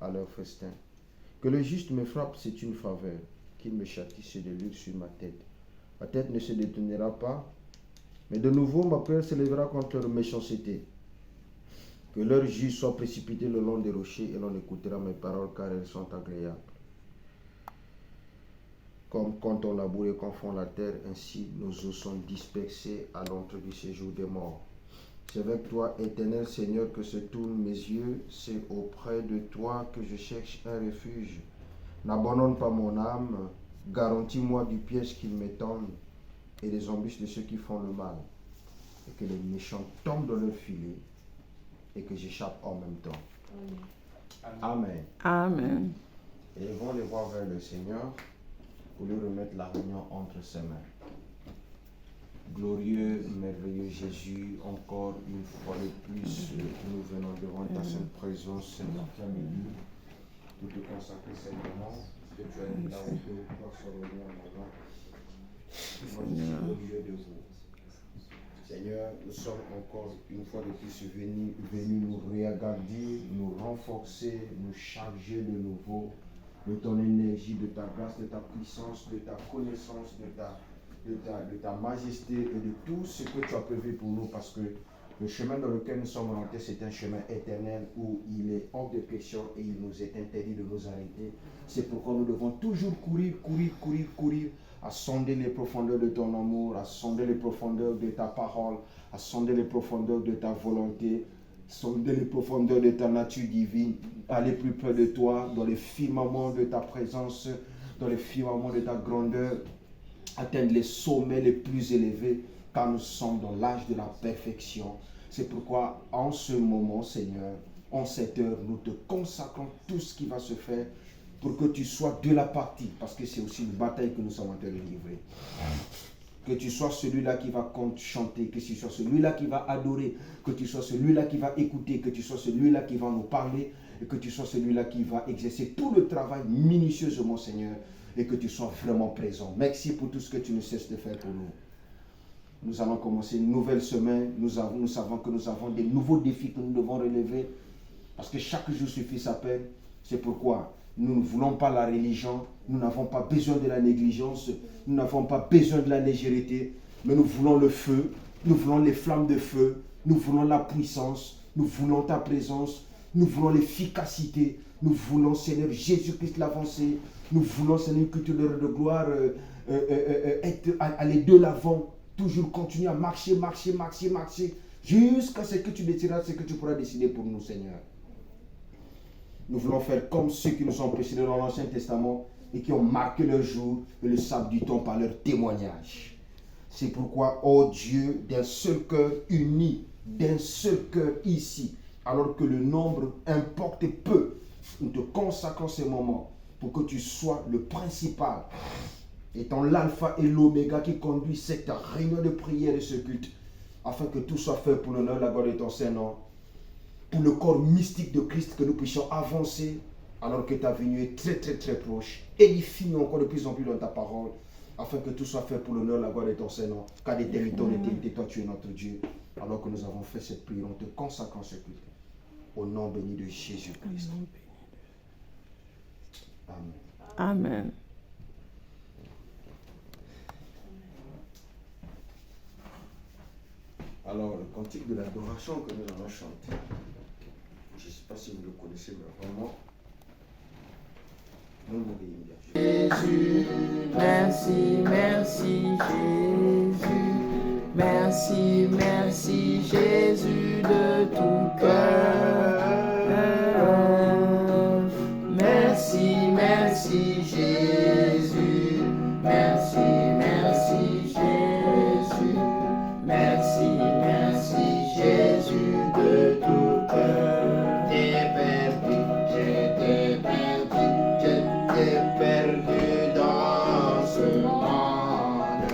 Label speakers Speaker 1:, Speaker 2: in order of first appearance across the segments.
Speaker 1: à leur festin. Que le juste me frappe, c'est une faveur. Qu'il me châtie, c'est de l'huile sur ma tête. Ma tête ne se détournera pas, mais de nouveau ma prière s'élèvera contre leur méchanceté. Que leur jus soit précipité le long des rochers et l'on écoutera mes paroles car elles sont agréables. Comme quand on laboure et qu'on fond la terre, ainsi nos os sont dispersés à l'entrée du séjour des morts. C'est avec toi, éternel Seigneur, que se tournent mes yeux. C'est auprès de toi que je cherche un refuge. N'abandonne pas mon âme. Garantis-moi du piège qu'ils m'étendent et des embûches de ceux qui font le mal. Et que les méchants tombent dans leur filet et que j'échappe en même temps. Amen.
Speaker 2: Amen.
Speaker 1: Élevons les voix vers le Seigneur pour lui remettre la réunion entre ses mains. Glorieux, merveilleux Jésus, encore une fois de plus, nous venons devant ta sainte présence, Seigneur, qui a midi, pour te consacrer Seigneur, que tu as dit là où deux ou trois sont réunis en mon nom. Moi, je suis au milieu de vous. Seigneur, nous sommes encore une fois de plus venus nous regarder, nous renforcer, nous charger de nouveau de ton énergie, de ta grâce, de ta puissance, de ta connaissance, de ta majesté et de tout ce que tu as prévu pour nous, parce que le chemin dans lequel nous sommes rentrés, c'est un chemin éternel où il est hors de question et il nous est interdit de nous arrêter. C'est pourquoi nous devons toujours courir, à sonder les profondeurs de ton amour, à sonder les profondeurs de ta parole, à sonder les profondeurs de ta volonté, sonder les profondeurs de ta nature divine, aller plus près de toi, dans les firmaments de ta présence, dans les firmaments de ta grandeur, atteindre les sommets les plus élevés, car nous sommes dans l'âge de la perfection. C'est pourquoi en ce moment, Seigneur, en cette heure, nous te consacrons tout ce qui va se faire pour que tu sois de la partie, parce que c'est aussi une bataille que nous sommes en train de livrer. Que tu sois celui-là qui va chanter, que tu sois celui-là qui va adorer, que tu sois celui-là qui va écouter, que tu sois celui-là qui va nous parler, et que tu sois celui-là qui va exercer tout le travail minutieusement, Seigneur, et que tu sois vraiment présent. Merci pour tout ce que tu ne cesses de faire pour nous. Nous allons commencer une nouvelle semaine. Nous savons que nous avons des nouveaux défis que nous devons relever, parce que chaque jour suffit sa peine. C'est pourquoi nous ne voulons pas la religion, nous n'avons pas besoin de la négligence, nous n'avons pas besoin de la légèreté, mais nous voulons le feu, nous voulons les flammes de feu, nous voulons la puissance, nous voulons ta présence, nous voulons l'efficacité, nous voulons, Seigneur Jésus-Christ, l'avancée, nous voulons, Seigneur, une culture de gloire, aller de l'avant, toujours continuer à marcher, jusqu'à ce que tu décideras, ce que tu pourras décider pour nous, Seigneur. Nous voulons faire comme ceux qui nous ont précédés dans l'Ancien Testament et qui ont marqué leur jour et le savent du temps par leur témoignage. C'est pourquoi, oh Dieu, d'un seul cœur uni, d'un seul cœur ici, alors que le nombre importe peu, nous te consacrons ces moments pour que tu sois le principal, étant l'alpha et l'oméga qui conduit cette réunion de prière et ce culte, afin que tout soit fait pour l'honneur, la gloire de ton Saint-Nom, pour le corps mystique de Christ, que nous puissions avancer alors que ta venue est très proche. Édifie-nous encore de plus en plus dans ta parole, afin que tout soit fait pour l'honneur, la gloire de ton Saint-Nom, car d'éternité en éternité, toi tu es notre Dieu. Alors que nous avons fait cette prière, on te consacrant ce culte. Au nom béni de Jésus-Christ. Amen.
Speaker 2: Amen.
Speaker 1: Alors, le cantique de l'adoration que nous allons chanter, je ne sais pas si vous le connaissez, mais vraiment, nous mourons.
Speaker 2: Jésus, merci, Jésus. Merci, Jésus de tout cœur. Merci, Jésus. Merci, Jésus. Merci, Jésus de tout cœur. J'étais perdu dans ce monde,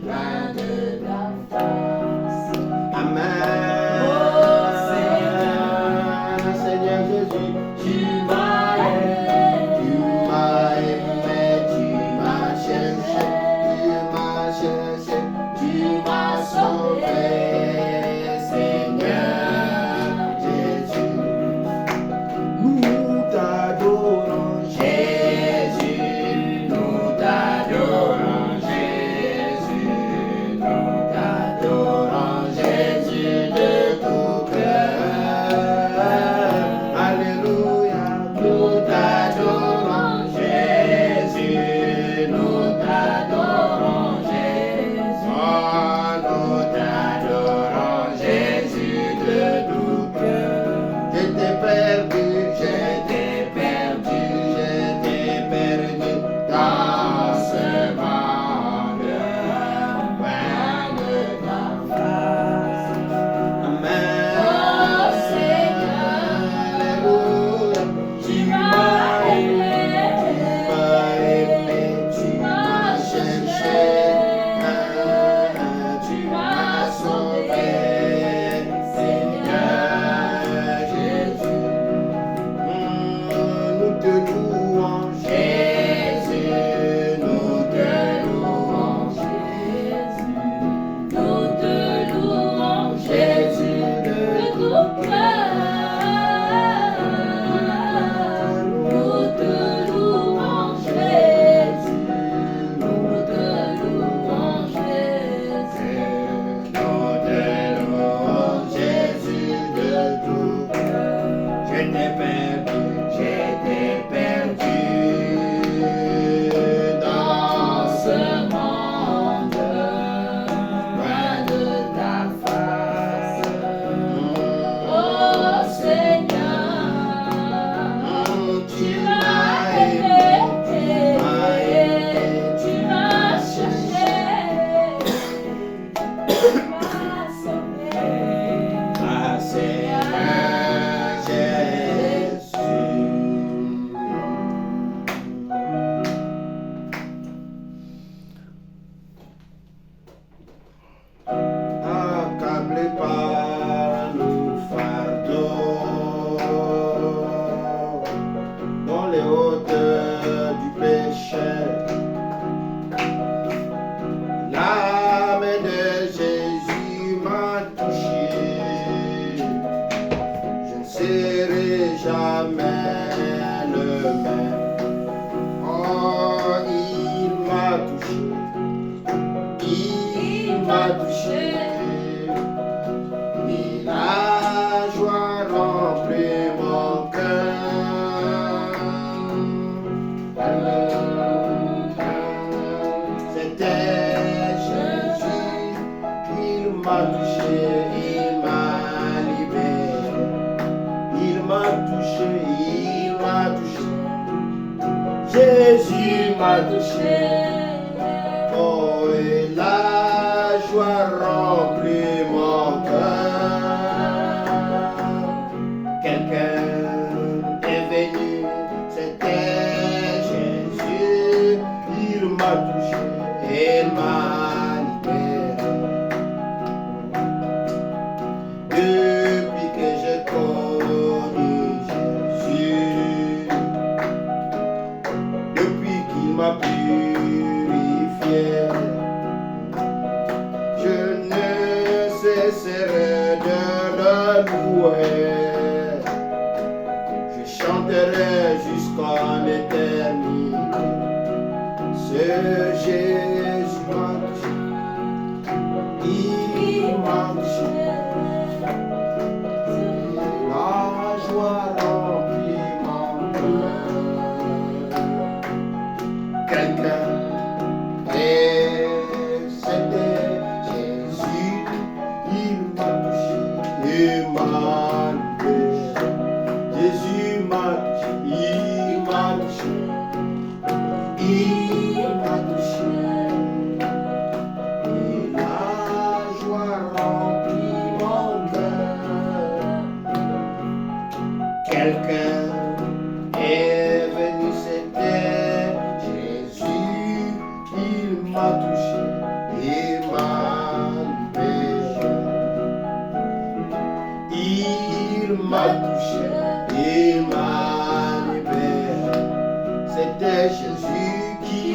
Speaker 2: loin de ta face.
Speaker 1: Amen.
Speaker 2: Oh Seigneur Jésus, tu m'as aimé, tu m'as cherché, tu m'as sauvé, Seigneur Jésus. perdu, j'étais perdu dans ce monde, loin de ta face. Oh Seigneur, tu m'as aimé, tu m'as cherché, tu m'as sauvé. Ah Seigneur Jésus. Accablé par nos fardeaux, dans les hauteurs du péché, la main de Jésus m'a touché. Je ne serai jamais le même. Oh, il m'a touché. Il m'a touché. Et la joie remplit mon cœur. C'était Jésus. Il m'a touché. Il m'a libéré. Il m'a touché. Il m'a touché. Jésus m'a touché. Oh, et la joie remplit mon cœur. Quelqu'un est venu, c'était Jésus. Il m'a touché, il m'a libéré. Depuis que j'ai connu Jésus, depuis qu'il m'a purifié, je ne cesserai de le louer. Je chanterai jusqu'en éternité. Ce Jésus m'a touché. Il m'a touché. La joie remplit mon cœur. Quelqu'un et c'était Jésus. Il m'a touché. Il m'a libéré. Jésus m'a touché. Il m'a touché. Il m'a touché. Et la joie remplit mon cœur. Quelqu'un est venu, c'était Jésus. Il m'a touché. Il m'a libéré. Il m'a touché. Il m'a libéré. C'était Jésus qui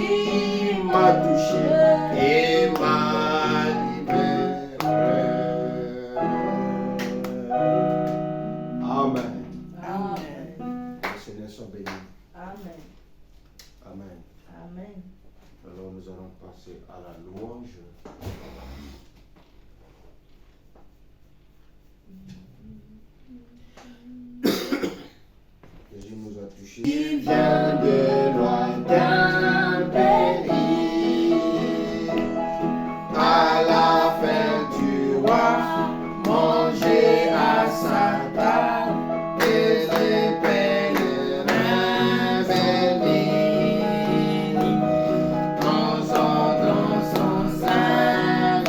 Speaker 2: m'a touché et m'a libéré. Amen.
Speaker 3: Amen.
Speaker 1: Les Seigneur soit béni.
Speaker 3: Amen.
Speaker 1: Amen.
Speaker 3: Amen.
Speaker 1: Alors nous allons passer à la louange. Jésus nous a touchés.
Speaker 2: Il vient de lointain pays. À la fin tu vas manger à sa table. Et les pèlerins bénis, dans son sein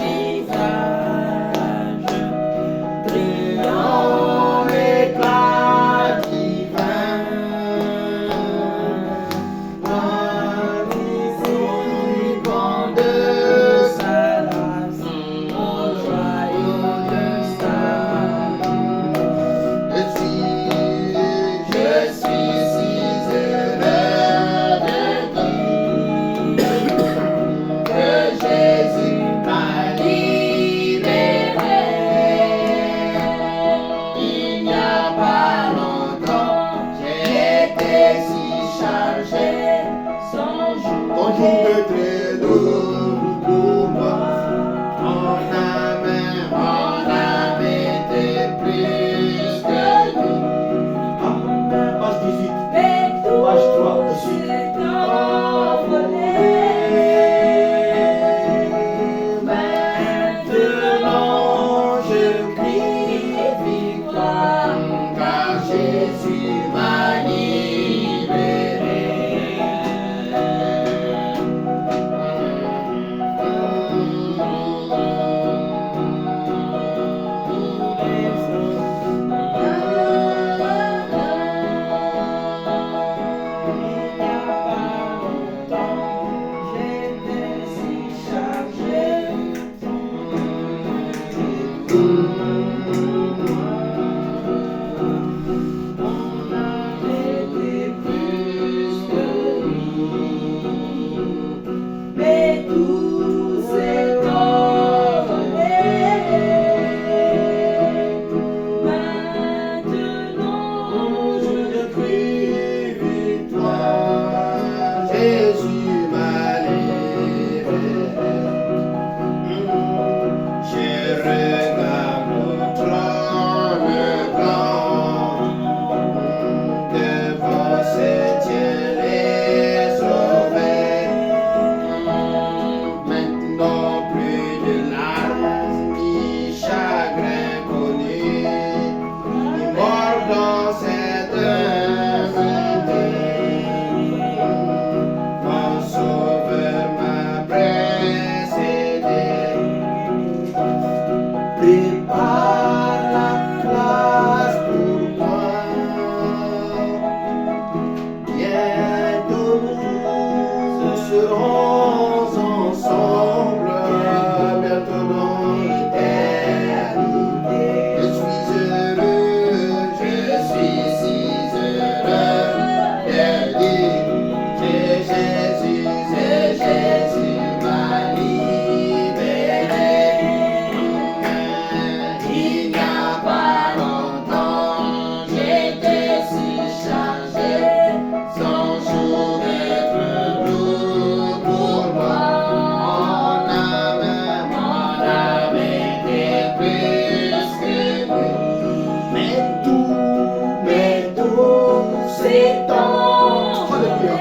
Speaker 2: c'est ton Alléluia.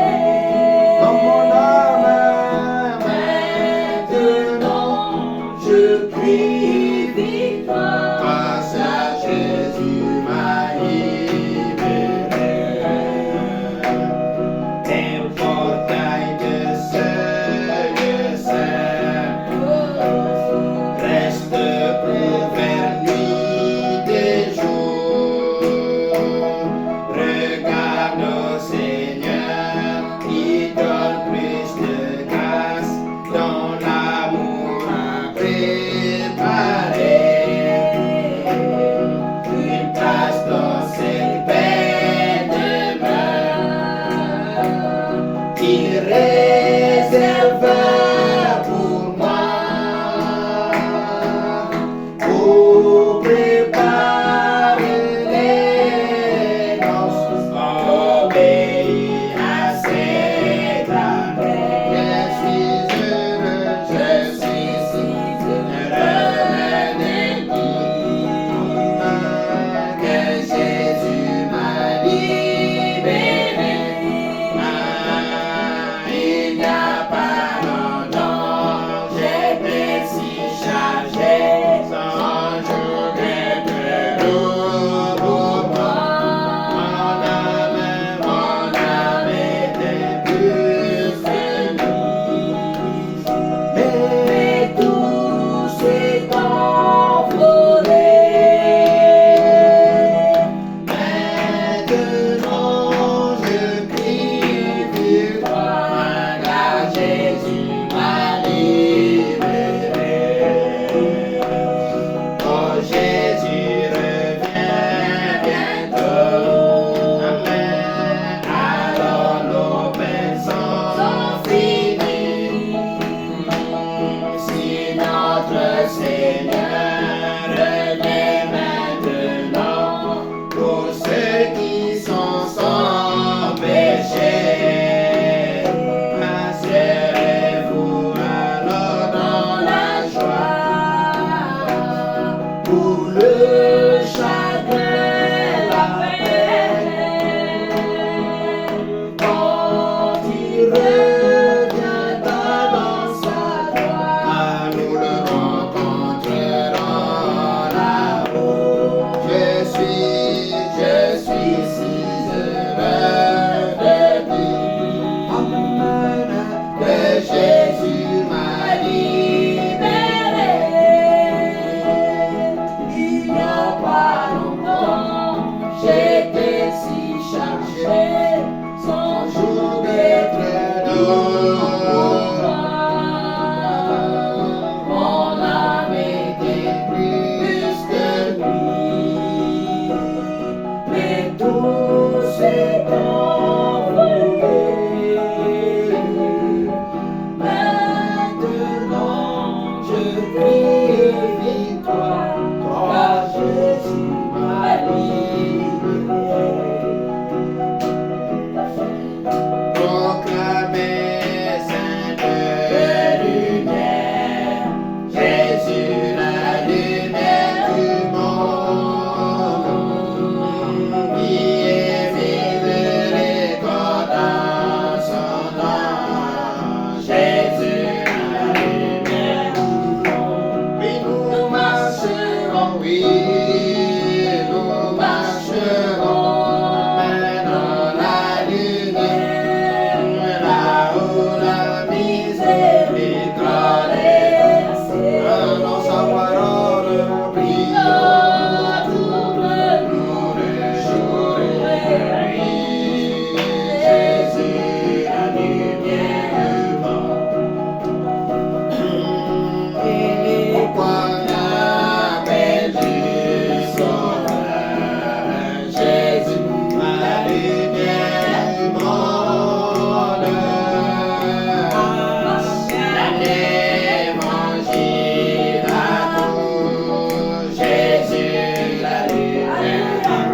Speaker 2: Dans mon âme, maintenant, je crie victoire. Grâce à Jésus m'a libéré. Tes portails de seuil saint restent couverts nuit et jour. Regarde au Seigneur qui donne plus de grâce dans l'amour à préparer. Une place dans cette belle demeure qu'il réserve pour moi. Pour préparer les noces, obéis à ses dames. Je suis heureux, je suis si heureux de dire que Jésus m'a libéré. Il n'y a pas longtemps, j'étais si chargé, sans jour de repos pour moi. Mon âme était plus felice. Mais tout s'est envolé. Maintenant je crie victoire, car Jésus m'a libéré. Oh Jésus revient bientôt. Amen. Alors nos peines sont finies. Si notre Seigneur revient maintenant pour ceux qui sont sans péché, assurez-vous alors dans la joie. Pour le chagrin, la peine, quand il reviendra dans sa gloire, nous le rencontrerons là-haut. Je suis si heureux de dire que Jésus m'a libéré. Il n'y a pas longtemps, j'étais si chargé, sans jour d'être doux pour moi. Mon âme était plus que lui, mais tout s'est envolé. Maintenant je crie victoire, car Jésus m'a libéré. Proclamez sainte lumière, Jésus la lumière du monde, qui est miséricorde dans son nom. Jésus la lumière du monde. Oui, nous marcherons, oui, nous marcherons dans la lumière, là où la miséricorde est. Dans sa parole, prions, nous le jour et la nuit. Jésus, la lumière du monde. Pourquoi l'appelles-tu sauveur? Jésus, la lumière du monde. L'évangile à tous. Jésus, la lumière.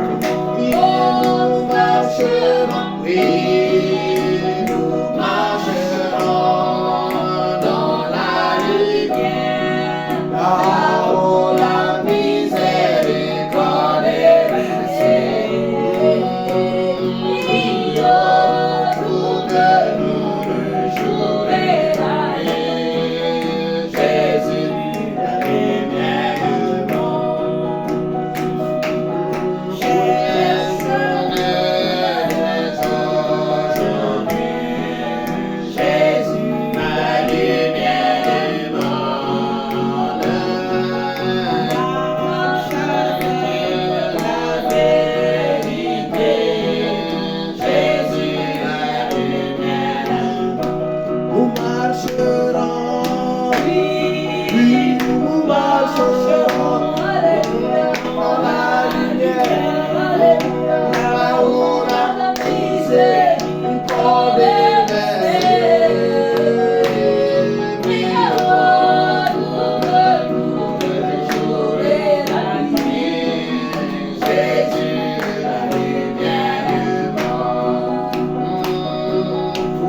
Speaker 2: Oui, nous marcherons, oui, nous marcherons dans la lumière, là où la miséricorde est versée. Oui,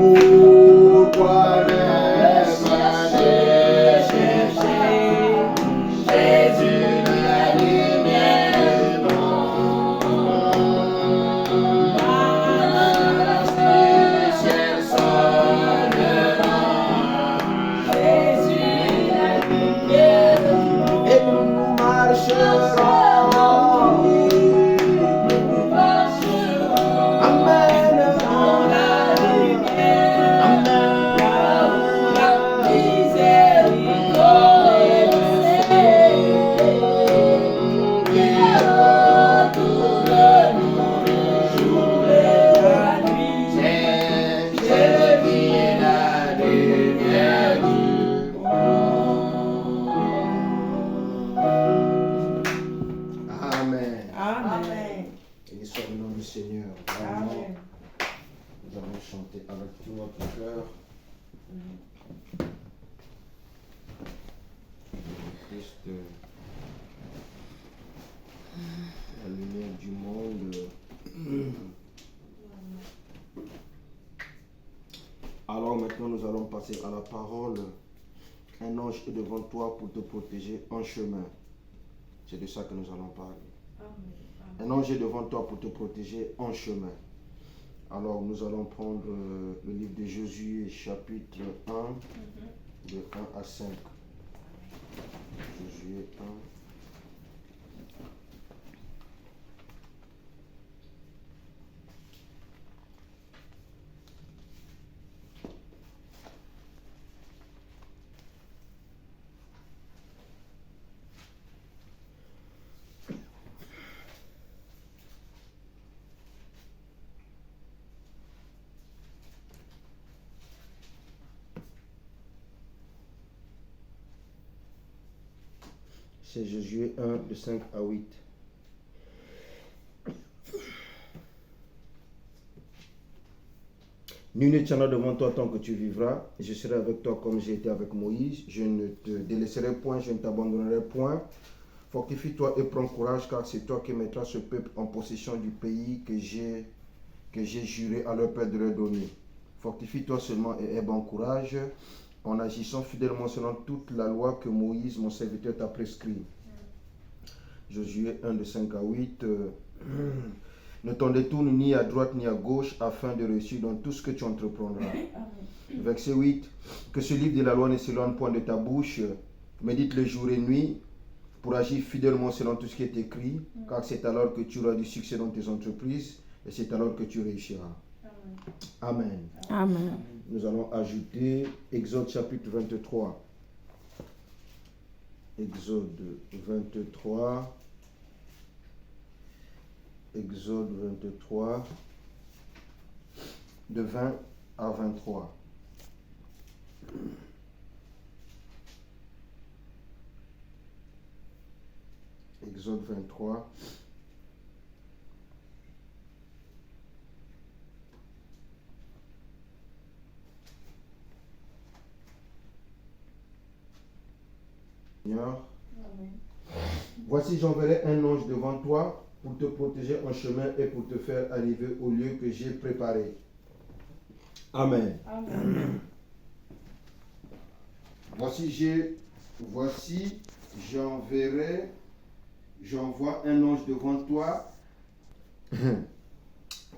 Speaker 2: Pourquoi ne pas chercher Jésus, la lumière du monde? Du ciel sonnera Jésus, la lumière du monde. Et nous marcherons. Amen. Dans la lumière. Amen. La miséricorde retourne-nous le jour et la nuit. C'est Jésus qui est la lumière du monde. Amen.
Speaker 3: Amen.
Speaker 1: Et soit le nom du Seigneur. Vraiment,
Speaker 3: Amen.
Speaker 1: nous allons chanter avec tout notre cœur. Christ, la lumière du monde. Alors maintenant, nous allons passer à la parole. Un ange est devant toi pour te protéger en chemin. C'est de ça que nous allons parler. Un ange est devant toi pour te protéger en chemin. Alors nous allons prendre le livre de Josué, chapitre 1, de 1 à 5. Josué 1. C'est Josué 1, de 5 à 8. Nul ne tiendra devant toi tant que tu vivras. Je serai avec toi comme j'ai été avec Moïse. Je ne te délaisserai point, je ne t'abandonnerai point. Fortifie-toi et prends courage, car c'est toi qui mettras ce peuple en possession du pays que j'ai juré à leur père de leur donner. Fortifie-toi seulement et aie bon courage, en agissant fidèlement selon toute la loi que Moïse, mon serviteur, t'a prescrit. Josué 1, de 5 à 8. Ne t'en détourne ni à droite ni à gauche, afin de réussir dans tout ce que tu entreprendras. Verset 8. Que ce livre de la loi ne s'éloigne point de ta bouche. Médite-le jour et nuit, pour agir fidèlement selon tout ce qui est écrit, car c'est alors que tu auras du succès dans tes entreprises, et c'est alors que tu réussiras. Amen.
Speaker 4: Amen.
Speaker 1: Nous allons ajouter Exode chapitre 23. Exode 23. Exode 23. De 20 à 23. Exode 23. Seigneur. Voici, j'enverrai un ange devant toi pour te protéger en chemin et pour te faire arriver au lieu que j'ai préparé. Amen.
Speaker 3: Amen.
Speaker 1: Voici, j'envoie un ange devant toi.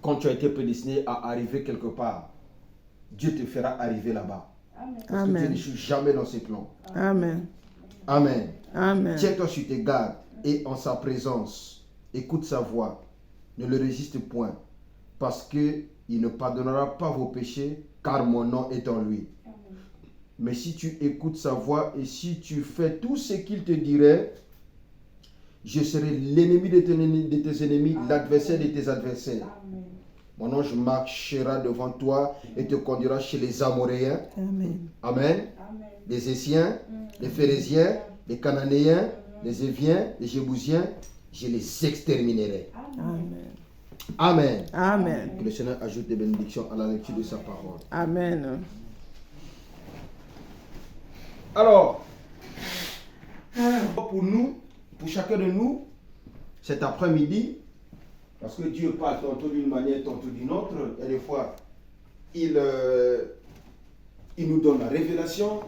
Speaker 1: Quand tu as été prédestiné à arriver quelque part, Dieu te fera arriver là-bas.
Speaker 3: Amen.
Speaker 1: Parce que Dieu n'échoue jamais dans ses plans.
Speaker 4: Amen.
Speaker 1: Amen.
Speaker 4: Amen.
Speaker 1: Tiens-toi sur tes gardes et en sa présence, écoute sa voix. Ne le résiste point, parce qu'il ne pardonnera pas vos péchés, car mon nom est en lui.
Speaker 3: Amen.
Speaker 1: Mais si tu écoutes sa voix et si tu fais tout ce qu'il te dirait, je serai l'ennemi de tes ennemis, l'adversaire de tes adversaires.
Speaker 3: Amen.
Speaker 1: Mon ange marchera devant toi et te conduira chez les Amoréens.
Speaker 4: Amen.
Speaker 1: Amen.
Speaker 3: Amen.
Speaker 1: Les Essiens, les Phérésiens, les Cananéens, les Éviens, les Jébousiens, je les exterminerai.
Speaker 3: Amen.
Speaker 4: Amen.
Speaker 1: Amen.
Speaker 2: Amen.
Speaker 1: Que le Seigneur ajoute des bénédictions à la lecture de sa parole.
Speaker 2: Amen.
Speaker 1: Alors, pour nous, pour chacun de nous, cet après-midi, parce que Dieu parle tantôt d'une manière, tantôt d'une autre, et des fois, il nous donne la révélation,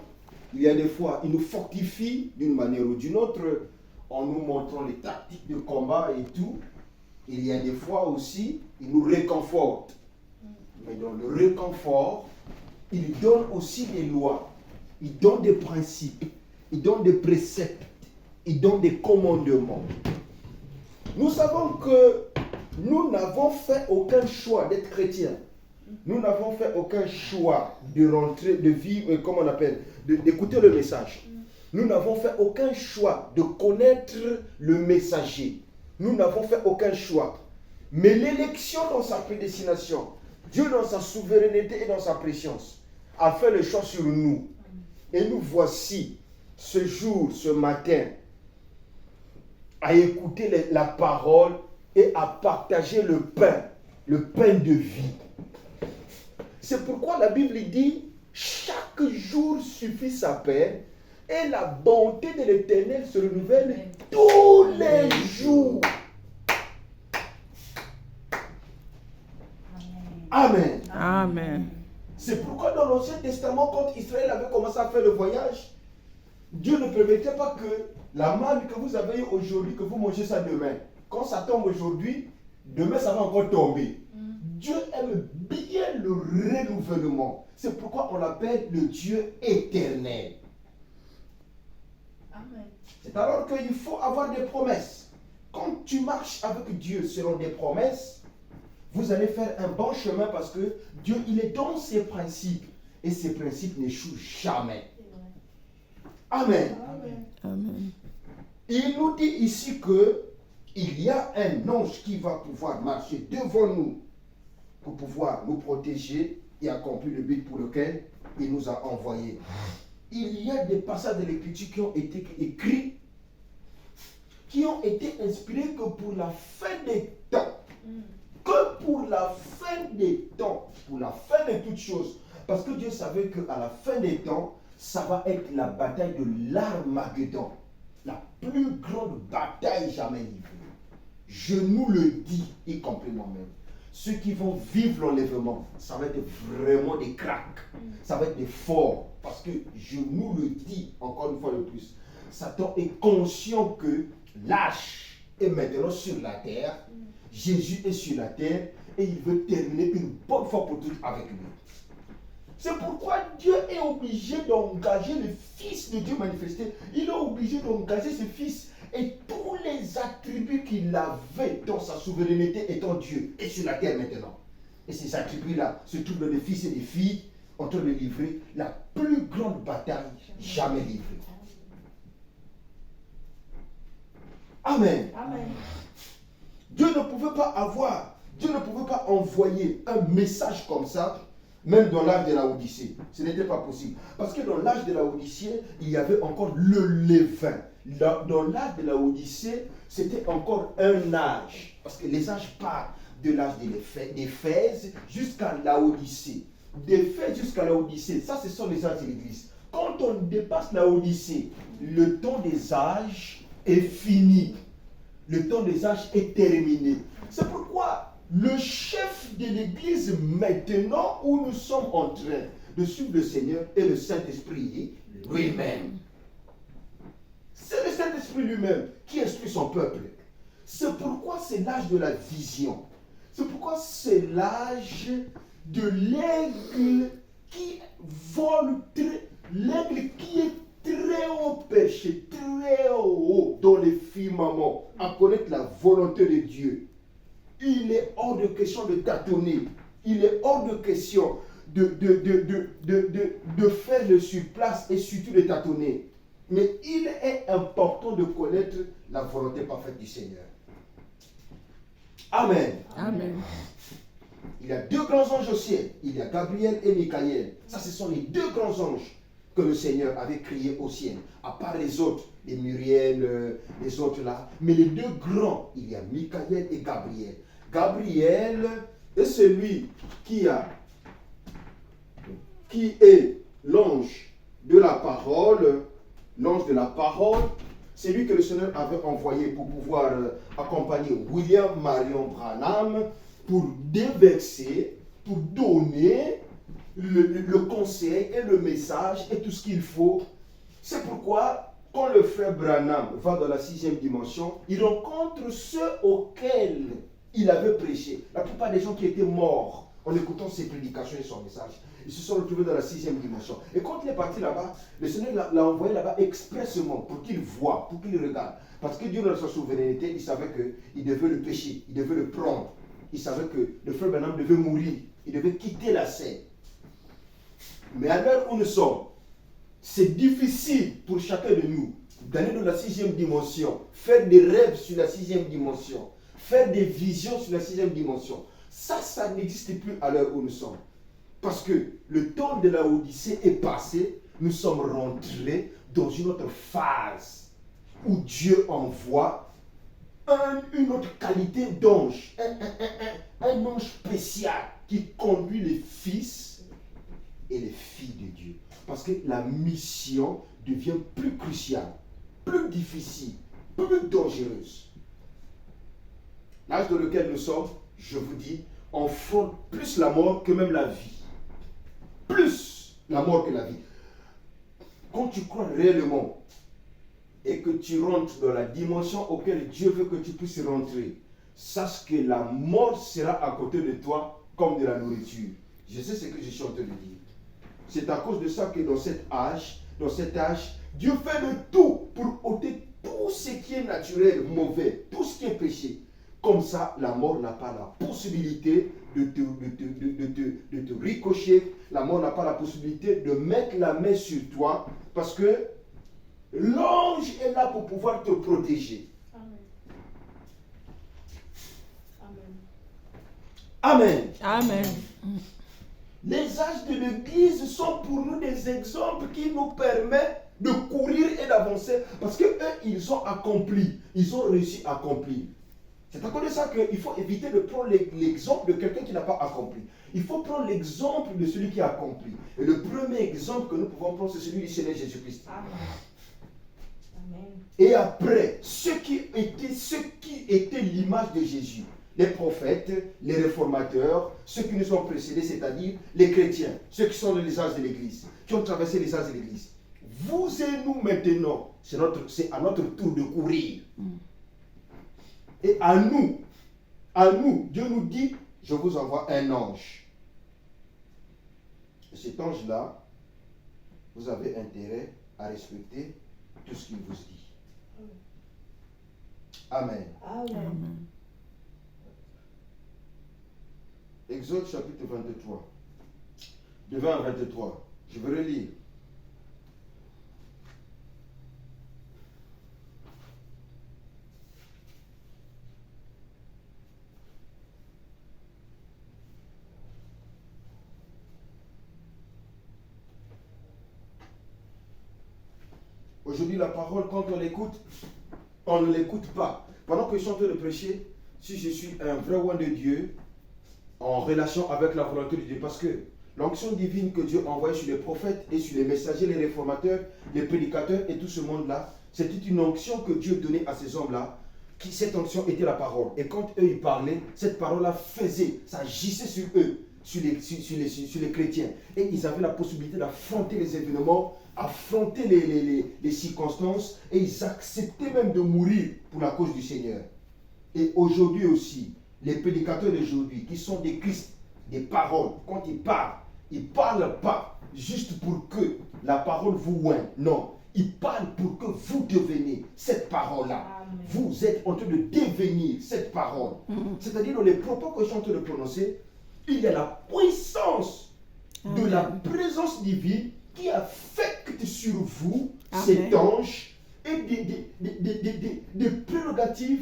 Speaker 1: il y a des fois, il nous fortifie d'une manière ou d'une autre, en nous montrant les tactiques de combat et tout. Il y a des fois aussi, il nous réconforte. Mais dans le réconfort, il donne aussi des lois, il donne des principes, il donne des préceptes, il donne des commandements. Nous savons que nous n'avons fait aucun choix d'être chrétiens. Nous n'avons fait aucun choix de rentrer, de vivre, comment on appelle, d'écouter le message. Nous n'avons fait aucun choix de connaître le messager. Nous n'avons fait aucun choix. Mais l'élection dans sa prédestination, Dieu dans sa souveraineté et dans sa préscience, a fait le choix sur nous. Et nous voici, ce jour, ce matin, à écouter la parole et à partager le pain de vie. C'est pourquoi la Bible dit, chaque jour suffit sa peine et la bonté de l'Éternel se renouvelle tous les jours. Amen.
Speaker 2: Amen.
Speaker 1: C'est pourquoi dans l'Ancien Testament, quand Israël avait commencé à faire le voyage, Dieu ne permettait pas que la manne que vous avez aujourd'hui, que vous mangez ça demain. Quand ça tombe aujourd'hui, demain ça va encore tomber. Dieu aime bien le renouvellement. C'est pourquoi on l'appelle le Dieu éternel.
Speaker 3: Amen.
Speaker 1: C'est alors qu'il faut avoir des promesses. Quand tu marches avec Dieu selon des promesses, vous allez faire un bon chemin parce que Dieu, il est dans ses principes. Et ses principes n'échouent jamais. Amen.
Speaker 3: Amen.
Speaker 2: Amen.
Speaker 1: Il nous dit ici que il y a un ange qui va pouvoir marcher devant nous pour pouvoir nous protéger et accomplir le but pour lequel il nous a envoyés. Il y a des passages de l'Écriture qui ont été écrits, qui ont été inspirés que pour la fin des temps. Que pour la fin des temps, pour la fin de toutes choses. Parce que Dieu savait qu'à la fin des temps, ça va être la bataille de l'Armageddon. La plus grande bataille jamais livrée. Je nous le dis, y compris moi-même. Ceux qui vont vivre l'enlèvement, ça va être vraiment des cracks. Ça va être des forts. Parce que je nous le dis, encore une fois de plus, Satan est conscient que l'âge est maintenant sur la terre. Jésus est sur la terre et il veut terminer une bonne fois pour toutes avec lui. C'est pourquoi Dieu est obligé d'engager le Fils de Dieu manifesté. Il est obligé d'engager ce Fils et tous les attributs qu'il avait dans sa souveraineté étant Dieu est sur la terre maintenant. Et ces attributs-là se trouvent dans les fils et les filles en train de livrer la plus grande bataille jamais livrée. Amen.
Speaker 3: Amen.
Speaker 1: Dieu ne pouvait pas envoyer un message comme ça, même dans l'âge de la Odyssée. Ce n'était pas possible. Parce que dans l'âge de la Odyssée, il y avait encore le levain. Dans l'âge de la Odyssée, c'était encore un âge. Parce que les âges partent de l'âge d'Éphèse jusqu'à la Odyssée. D'Éphèse jusqu'à la Odyssée, ça ce sont les âges de l'Église. Quand on dépasse la Odyssée, le temps des âges est fini. Le temps des âges est terminé. C'est pourquoi le chef de l'Église maintenant où nous sommes en train de suivre le Seigneur est le Saint-Esprit lui-même. C'est le Saint-Esprit lui-même qui instruit son peuple. C'est pourquoi c'est l'âge de la vision. C'est pourquoi c'est l'âge de l'aigle qui vole, l'aigle qui est très haut perché, très haut dans les firmaments, à connaître la volonté de Dieu. Il est hors de question de tâtonner. Il est hors de question de faire le surplace et surtout de tâtonner. Mais il est important de connaître la volonté parfaite du Seigneur. Amen.
Speaker 2: Amen.
Speaker 1: Il y a deux grands anges au ciel. Il y a Gabriel et Michaël. Ça, ce sont les deux grands anges que le Seigneur avait créés au ciel. À part les autres, les Muriel, les autres là. Mais les deux grands, il y a Michaël et Gabriel. Gabriel est celui qui est l'ange de la parole, c'est lui que le Seigneur avait envoyé pour pouvoir accompagner William Marion Branham pour déverser, pour donner le conseil et le message et tout ce qu'il faut. C'est pourquoi, quand le frère Branham va dans la 6e dimension, il rencontre ceux auxquels il avait prêché. La plupart des gens qui étaient morts en écoutant ses prédications et son message, ils se sont retrouvés dans la 6e dimension. Et quand il est parti là-bas, le Seigneur l'a envoyé là-bas expressément pour qu'il voie, pour qu'il regarde. Parce que Dieu, dans sa souveraineté, il savait qu'il devait le pécher, il devait le prendre. Il savait que le frère Branham devait mourir, il devait quitter la scène. Mais à l'heure où nous sommes, c'est difficile pour chacun de nous d'aller dans la 6e dimension, faire des rêves sur la 6e dimension, faire des visions sur la 6e dimension. Ça n'existe plus à l'heure où nous sommes. Parce que le temps de la Odyssée est passé, nous sommes rentrés dans une autre phase où Dieu envoie une autre qualité d'ange, un ange spécial qui conduit les fils et les filles de Dieu. Parce que la mission devient plus cruciale, plus difficile, plus dangereuse. L'âge dans lequel nous sommes, je vous dis, on frôle plus la mort que même la vie. Plus la mort que la vie. Quand tu crois réellement et que tu rentres dans la dimension auquel Dieu veut que tu puisses rentrer, sache que la mort sera à côté de toi comme de la nourriture. Je sais ce que je suis en train de dire. C'est à cause de ça que dans cet âge, Dieu fait le tout pour ôter tout ce qui est naturel, mauvais, tout ce qui est péché. Comme ça, la mort n'a pas la possibilité de te ricocher. La mort n'a pas la possibilité de mettre la main sur toi parce que l'ange est là pour pouvoir te protéger. Amen.
Speaker 4: Amen.
Speaker 1: Les âges de l'Église sont pour nous des exemples qui nous permettent de courir et d'avancer parce qu'eux, ils ont accompli, ils ont réussi à accomplir. C'est à cause de ça qu'il faut éviter de prendre l'exemple de quelqu'un qui n'a pas accompli. Il faut prendre l'exemple de celui qui a accompli. Et le premier exemple que nous pouvons prendre, c'est celui du Seigneur Jésus-Christ.
Speaker 3: Amen.
Speaker 1: Et après, ceux qui étaient l'image de Jésus, les prophètes, les réformateurs, ceux qui nous ont précédés, c'est-à-dire les chrétiens, ceux qui sont dans les âges de l'Église, qui ont traversé les âges de l'Église. Vous et nous maintenant, c'est à notre tour de courir. Et à nous, Dieu nous dit, je vous envoie un ange. Et cet ange-là, vous avez intérêt à respecter tout ce qu'il vous dit. Amen.
Speaker 3: Amen.
Speaker 1: Exode chapitre 23. De 20 à 23. Je vais relire. Aujourd'hui, la parole, quand on l'écoute, on ne l'écoute pas. Pendant que je suis en train de prêcher, si je suis un vrai roi de Dieu, en relation avec la volonté de Dieu, parce que l'onction divine que Dieu envoie sur les prophètes et sur les messagers, les réformateurs, les prédicateurs et tout ce monde-là, c'était une onction que Dieu donnait à ces hommes-là. Cette onction était la parole. Et quand eux, ils parlaient, cette parole-là faisait, ça agissait sur eux, sur les chrétiens. Et ils avaient la possibilité d'affronter les événements, affronter les circonstances, et ils acceptaient même de mourir pour la cause du Seigneur. Et aujourd'hui aussi, les prédicateurs d'aujourd'hui, qui sont des Christ, des paroles, quand ils parlent pas juste pour que la parole vous oigne. Non, ils parlent pour que vous deveniez cette parole-là.
Speaker 3: Amen.
Speaker 1: Vous êtes en train de devenir cette parole. C'est-à-dire, dans les propos que je suis en train de prononcer, il y a la puissance de la présence divine qui affecte sur vous cet ange et des prérogatives.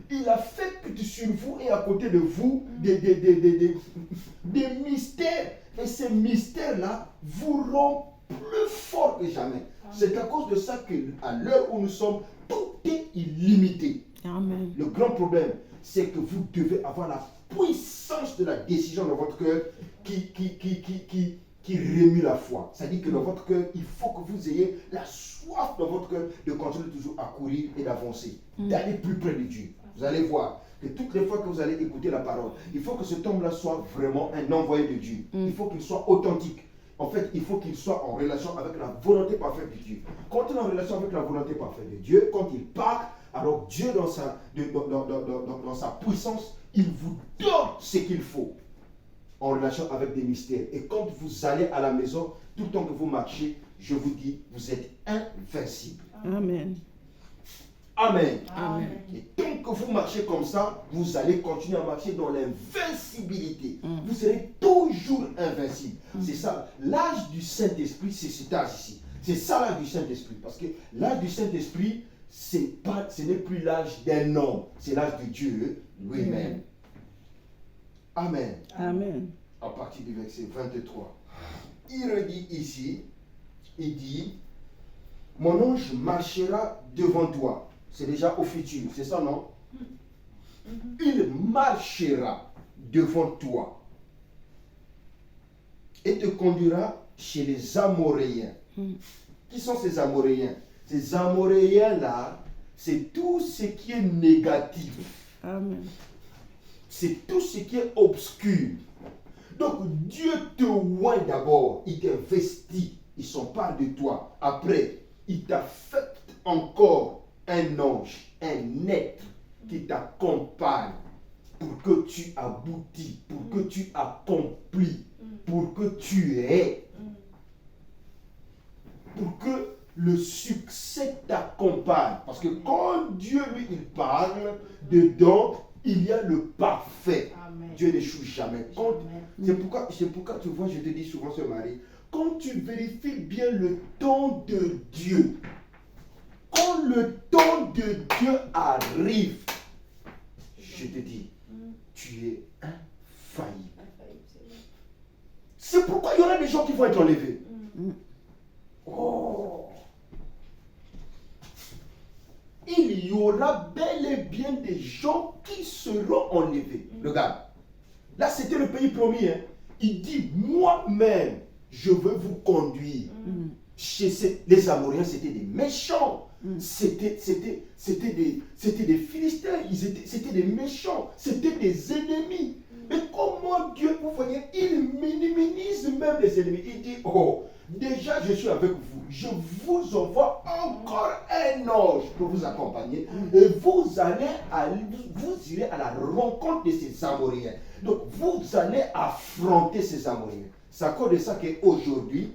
Speaker 1: Il affecte sur vous et à côté de vous des mystères. Et ces mystères-là vous rendent plus fort que jamais. C'est à cause de ça qu'à l'heure où nous sommes, tout est illimité.
Speaker 4: Amen.
Speaker 1: Le grand problème, c'est que vous devez avoir la puissance de la décision dans votre cœur qui remue la foi. C'est-à-dire que dans votre cœur, il faut que vous ayez la soif dans votre cœur de continuer toujours à courir et d'avancer, d'aller plus près de Dieu. Vous allez voir que toutes les fois que vous allez écouter la parole, il faut que cet homme-là soit vraiment un envoyé de Dieu. Il faut qu'il soit authentique. En fait, il faut qu'il soit en relation avec la volonté parfaite de Dieu. Quand il est en relation avec la volonté parfaite de Dieu, quand il parle, alors Dieu dans sa puissance, il vous donne ce qu'il faut en relation avec des mystères. Et quand vous allez à la maison, tout le temps que vous marchez, je vous dis, vous êtes invincible.
Speaker 3: Amen.
Speaker 1: Amen.
Speaker 3: Amen.
Speaker 1: Et tant que vous marchez comme ça, vous allez continuer à marcher dans l'invincibilité. Vous serez toujours invincible. C'est ça. L'âge du Saint-Esprit, c'est cet âge ici. C'est ça l'âge du Saint-Esprit. Parce que l'âge du Saint-Esprit, ce n'est plus l'âge d'un homme. C'est l'âge de Dieu lui-même. Amen.
Speaker 3: Amen.
Speaker 1: À partir du verset 23. Il redit ici, il dit, mon ange marchera devant toi. C'est déjà au futur, c'est ça, non? Il marchera devant toi et te conduira chez les Amoréens. Qui sont ces Amoréens? Ces Amoréens-là, c'est tout ce qui est négatif.
Speaker 3: Amen.
Speaker 1: C'est tout ce qui est obscur. Donc Dieu te oint d'abord, il t'investit, il s'empare de toi. Après, il t'affecte encore un ange, un être qui t'accompagne pour que tu aboutis, pour que tu accomplis, pour que tu aies, pour que le succès t'accompagne. Parce que quand Dieu, lui, il parle, dedans, il y a le parfait.
Speaker 2: Amen.
Speaker 1: Dieu n'échoue jamais.
Speaker 2: Amen.
Speaker 1: C'est pourquoi tu vois, je te dis souvent, ce mari, quand tu vérifies bien le temps de Dieu, quand le temps de Dieu arrive, je te dis, tu es infaillible. C'est pourquoi il y aura des gens qui vont être enlevés. Oh! Il y aura bel et bien des gens qui seront enlevés. Regarde, là c'était le pays promis. Hein. Il dit, moi-même, je veux vous conduire. Chez les Amoréens, c'était des méchants. C'était des Philistins. C'était des méchants. C'était des ennemis. Et comment Dieu, vous voyez, il minimise même les ennemis. Il dit, oh, déjà je suis avec vous. Je vous envoie encore un ange pour vous accompagner. Et vous irez à la rencontre de ces Amoréens. Donc vous allez affronter ces Amoréens. C'est à cause de ça qu'aujourd'hui,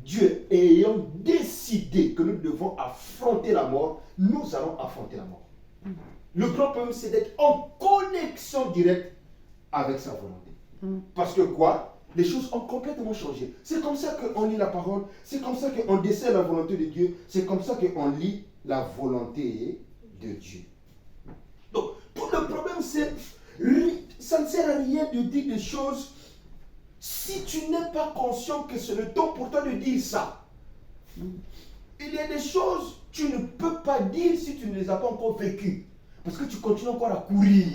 Speaker 1: Dieu ayant décidé que nous devons affronter la mort, nous allons affronter la mort. Le grand problème, c'est d'être en connexion directe avec sa volonté. Parce que quoi? Les choses ont complètement changé. C'est comme ça qu'on lit la parole, c'est comme ça qu'on dessine la volonté de Dieu, c'est comme ça qu'on lit la volonté de Dieu. Donc, tout le problème, c'est ça ne sert à rien de dire des choses si tu n'es pas conscient que c'est le temps pour toi de dire ça. Il y a des choses que tu ne peux pas dire si tu ne les as pas encore vécues. Parce que tu continues encore à courir.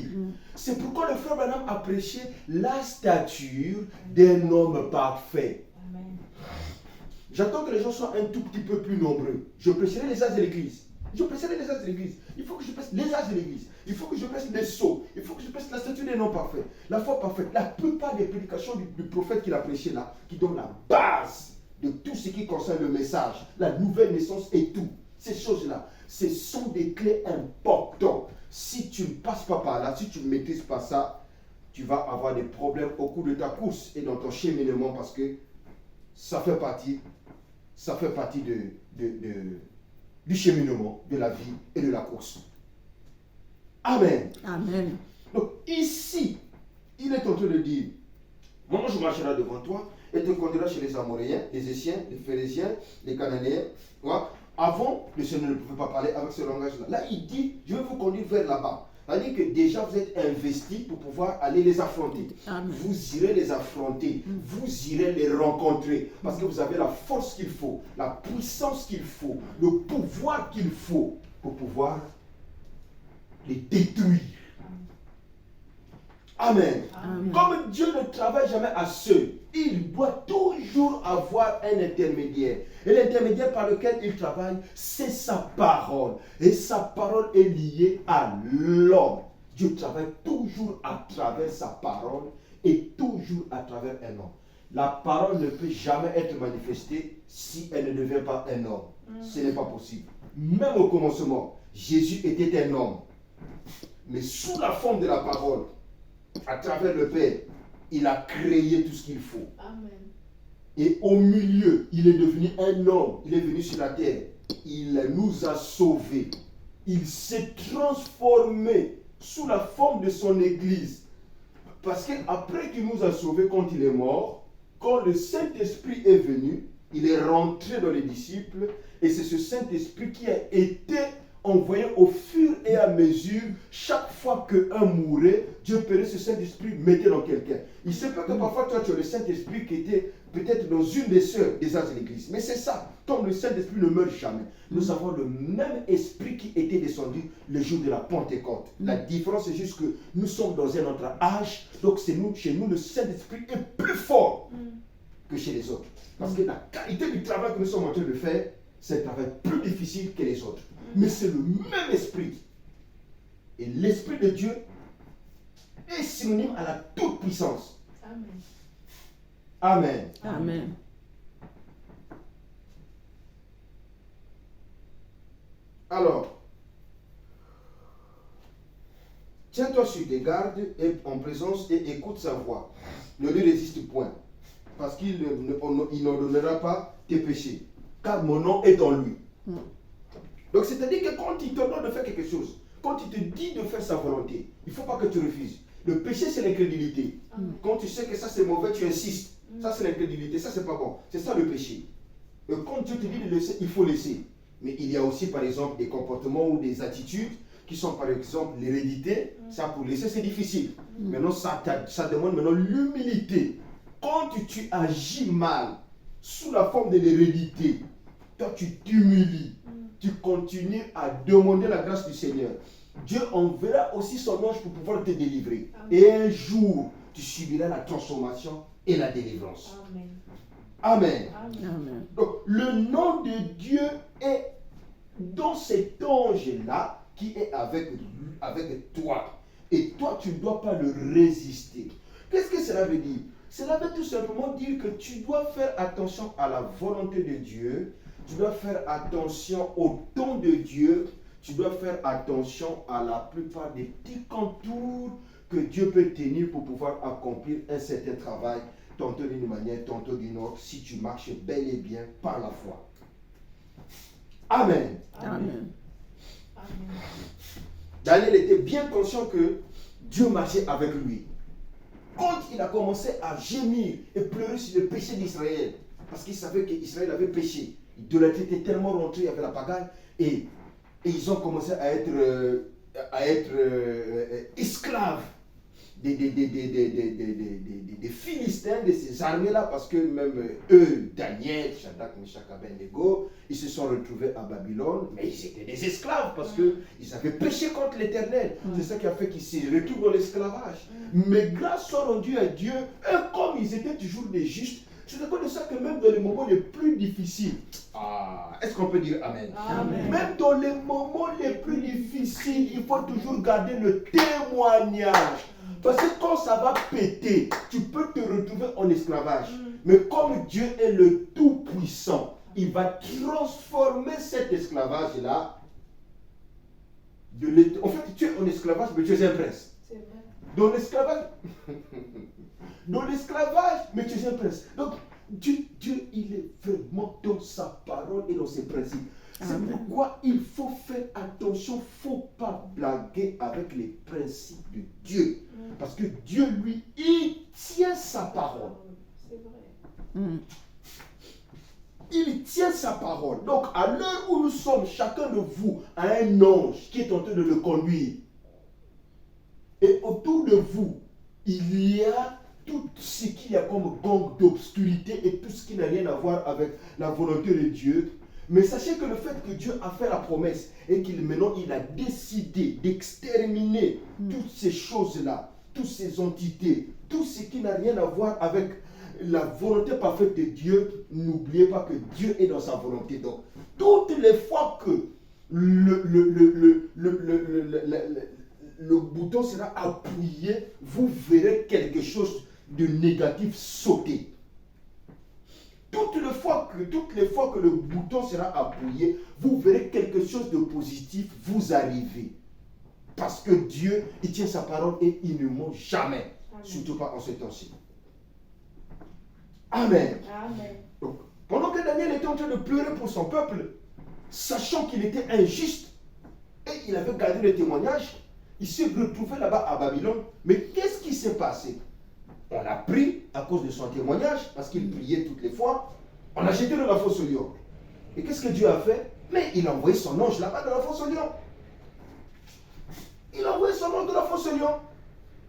Speaker 1: C'est pourquoi le frère Branham a prêché la stature d'un homme parfait.
Speaker 2: Amen.
Speaker 1: J'attends que les gens soient un tout petit peu plus nombreux. Je prêcherai les âges de l'église. Je prêcherai les âges de l'église. Il faut que je prêche les âges de l'église. Il faut que je prêche les sceaux. Il faut que je prêche la stature d'un homme parfait. La foi parfaite. La plupart des prédications du prophète qu'il a prêché là, qui donne la base de tout ce qui concerne le message, la nouvelle naissance et tout. Ces choses-là, ce sont des clés importantes. Si tu ne passes pas par là, si tu ne maîtrises pas ça, tu vas avoir des problèmes au cours de ta course et dans ton cheminement parce que ça fait partie du cheminement, de la vie et de la course. Amen.
Speaker 3: Amen.
Speaker 1: Donc ici, il est en train de dire, mon ange marchera devant toi et te conduira chez les Amoréens, les Essiens, les Phérésiens, les Cananéens. Voilà. Avant, le Seigneur ne pouvait pas parler avec ce langage-là. Là, il dit, je vais vous conduire vers là-bas. C'est-à-dire que déjà, vous êtes investis pour pouvoir aller les affronter.
Speaker 3: Amen.
Speaker 1: Vous irez les affronter. Vous irez les rencontrer. Parce que vous avez la force qu'il faut, la puissance qu'il faut, le pouvoir qu'il faut pour pouvoir les détruire. Amen.
Speaker 3: Amen.
Speaker 1: Comme Dieu ne travaille jamais à seul, il doit toujours avoir un intermédiaire. Et l'intermédiaire par lequel il travaille, c'est sa parole. Et sa parole est liée à l'homme. Dieu travaille toujours à travers sa parole et toujours à travers un homme. La parole ne peut jamais être manifestée si elle ne devient pas un homme. Ce n'est pas possible. Même au commencement, Jésus était un homme. Mais sous la forme de la parole, à travers le Père, il a créé tout ce qu'il faut.
Speaker 2: Amen.
Speaker 1: Et au milieu, il est devenu un homme. Il est venu sur la terre. Il nous a sauvés. Il s'est transformé sous la forme de son Église. Parce qu'après qu'il nous a sauvés, quand il est mort, quand le Saint-Esprit est venu, il est rentré dans les disciples. Et c'est ce Saint-Esprit qui a été envoyé au fur et à mesure. Chaque fois qu'un mourait, Dieu prenait ce Saint-Esprit, mettait dans quelqu'un. Il se peut que parfois toi tu as le Saint-Esprit qui était peut-être dans une des sœurs des âges de l'Église. Mais c'est ça, comme le Saint-Esprit ne meurt jamais. Nous avons le même esprit qui était descendu le jour de la Pentecôte. La différence c'est juste que nous sommes dans un autre âge. Donc c'est nous, chez nous, le Saint-Esprit est plus fort que chez les autres. Parce que la qualité du travail que nous sommes en train de faire, c'est un travail plus difficile que les autres. Mais c'est le même esprit. Et l'esprit de Dieu est synonyme à la toute-puissance.
Speaker 2: Amen.
Speaker 1: Amen.
Speaker 3: Amen.
Speaker 1: Alors, tiens-toi sur tes gardes et en présence et écoute sa voix. Ne lui résiste point, parce qu'il n'ordonnera pas tes péchés, car mon nom est en lui. Donc, c'est-à-dire que quand il t'ordonne de faire quelque chose, quand il te dit de faire sa volonté, il ne faut pas que tu refuses. Le péché, c'est l'incrédulité. Quand tu sais que ça c'est mauvais, tu insistes. Ça c'est l'incrédulité, ça c'est pas bon. C'est ça le péché. Et quand Dieu te dit de laisser, il faut laisser. Mais il y a aussi par exemple des comportements ou des attitudes qui sont par exemple l'hérédité. Ça pour laisser c'est difficile. Maintenant ça demande maintenant l'humilité. Quand tu agis mal sous la forme de l'hérédité, toi tu t'humilies. Tu continues à demander la grâce du Seigneur. Dieu enverra aussi son ange pour pouvoir te délivrer.
Speaker 2: Amen.
Speaker 1: Et un jour, tu subiras la transformation et la délivrance.
Speaker 2: Amen.
Speaker 1: Amen.
Speaker 2: Amen.
Speaker 3: Amen.
Speaker 1: Donc, le nom de Dieu est dans cet ange-là qui est avec toi. Et toi, tu ne dois pas le résister. Qu'est-ce que cela veut dire? Cela veut tout simplement dire que tu dois faire attention à la volonté de Dieu. Tu dois faire attention au don de Dieu. Tu dois faire attention à la plupart des petits contours que Dieu peut tenir pour pouvoir accomplir un certain travail, tantôt d'une manière, tantôt d'une autre, si tu marches bel et bien par la foi. Amen.
Speaker 3: Amen.
Speaker 2: Amen.
Speaker 1: Daniel était bien conscient que Dieu marchait avec lui. Quand il a commencé à gémir et pleurer sur le péché d'Israël, parce qu'il savait qu'Israël avait péché, l'idolâtrie était tellement rentrée, il y avait la pagaille, et ils ont commencé à être esclaves des Philistins, de ces armées-là, parce que même eux, Daniel, Shadrach, Meshach, Abednego, ils se sont retrouvés à Babylone, mais ils étaient des esclaves parce qu'ils avaient péché contre l'Éternel. C'est ça qui a fait qu'ils se retrouvent dans l'esclavage. Mais grâce soit rendue à Dieu, eux, comme ils étaient toujours des justes, c'est à cause de ça que même dans les moments les plus difficiles, est-ce qu'on peut dire Amen?
Speaker 2: Amen.
Speaker 1: Même dans les moments les plus difficiles, il faut toujours garder le témoignage. Parce que quand ça va péter, tu peux te retrouver en esclavage. Mais comme Dieu est le Tout-Puissant, il va transformer cet esclavage-là. En fait, tu es en esclavage, mais tu es un prince.
Speaker 2: C'est vrai.
Speaker 1: Dans l'esclavage, mais tu es un prince. Donc, Dieu, il est vraiment dans sa parole et dans ses principes. C'est
Speaker 3: Amen.
Speaker 1: pourquoi il faut faire attention, il ne faut pas blaguer avec les principes de Dieu. Parce que Dieu, lui, il tient sa parole.
Speaker 2: C'est vrai.
Speaker 1: Il tient sa parole. Donc, à l'heure où nous sommes, chacun de vous a un ange qui est en train de le conduire. Et autour de vous, il y a tout ce qu'il y a comme gang d'obscurité et tout ce qui n'a rien à voir avec la volonté de Dieu. Mais sachez que le fait que Dieu a fait la promesse et qu'il maintenant il a décidé d'exterminer toutes ces choses-là, toutes ces entités, tout ce qui n'a rien à voir avec la volonté parfaite de Dieu, n'oubliez pas que Dieu est dans sa volonté. Donc, toutes les fois que le bouton sera appuyé, vous verrez quelque chose de négatif sauter. Toutes les fois que le bouton sera appuyé, vous verrez quelque chose de positif vous arriver. Parce que Dieu, il tient sa parole et il ne ment jamais. Amen. Surtout pas en ce temps-ci. Amen.
Speaker 3: Amen.
Speaker 1: Donc, pendant que Daniel était en train de pleurer pour son peuple, sachant qu'il était injuste, et il avait gardé le témoignage, il s'est retrouvé là-bas à Babylone. Mais qu'est-ce qui s'est passé? On l'a pris à cause de son témoignage, parce qu'il priait toutes les fois. On l'a jeté dans la fosse au lion. Et qu'est-ce que Dieu a fait? Mais il a envoyé son ange là-bas dans la fosse au lion. Il a envoyé son ange dans la fosse au lion.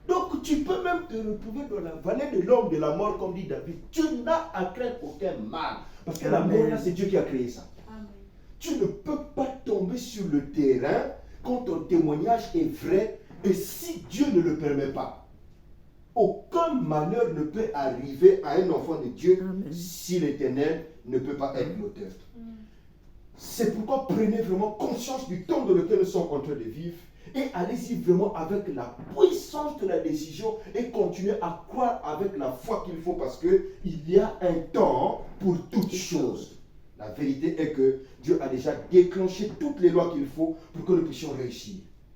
Speaker 1: Donc tu peux même te retrouver dans la vallée de l'homme de la mort, comme dit David. Tu n'as à craindre aucun mal. Parce que la mort là, c'est Dieu qui a créé ça. Amen. Tu ne peux pas tomber sur le terrain quand ton témoignage est vrai et si Dieu ne le permet pas. Aucun malheur ne peut arriver à un enfant de Dieu. Amen. Si l'Éternel ne peut pas être l'auteur. C'est pourquoi prenez vraiment conscience du temps dans lequel nous sommes en train de vivre et allez-y vraiment avec la puissance de la décision et continuez à croire avec la foi qu'il faut parce qu'il y a un temps pour toutes choses. La vérité est que Dieu a déjà déclenché toutes les lois qu'il faut pour que nous puissions réussir,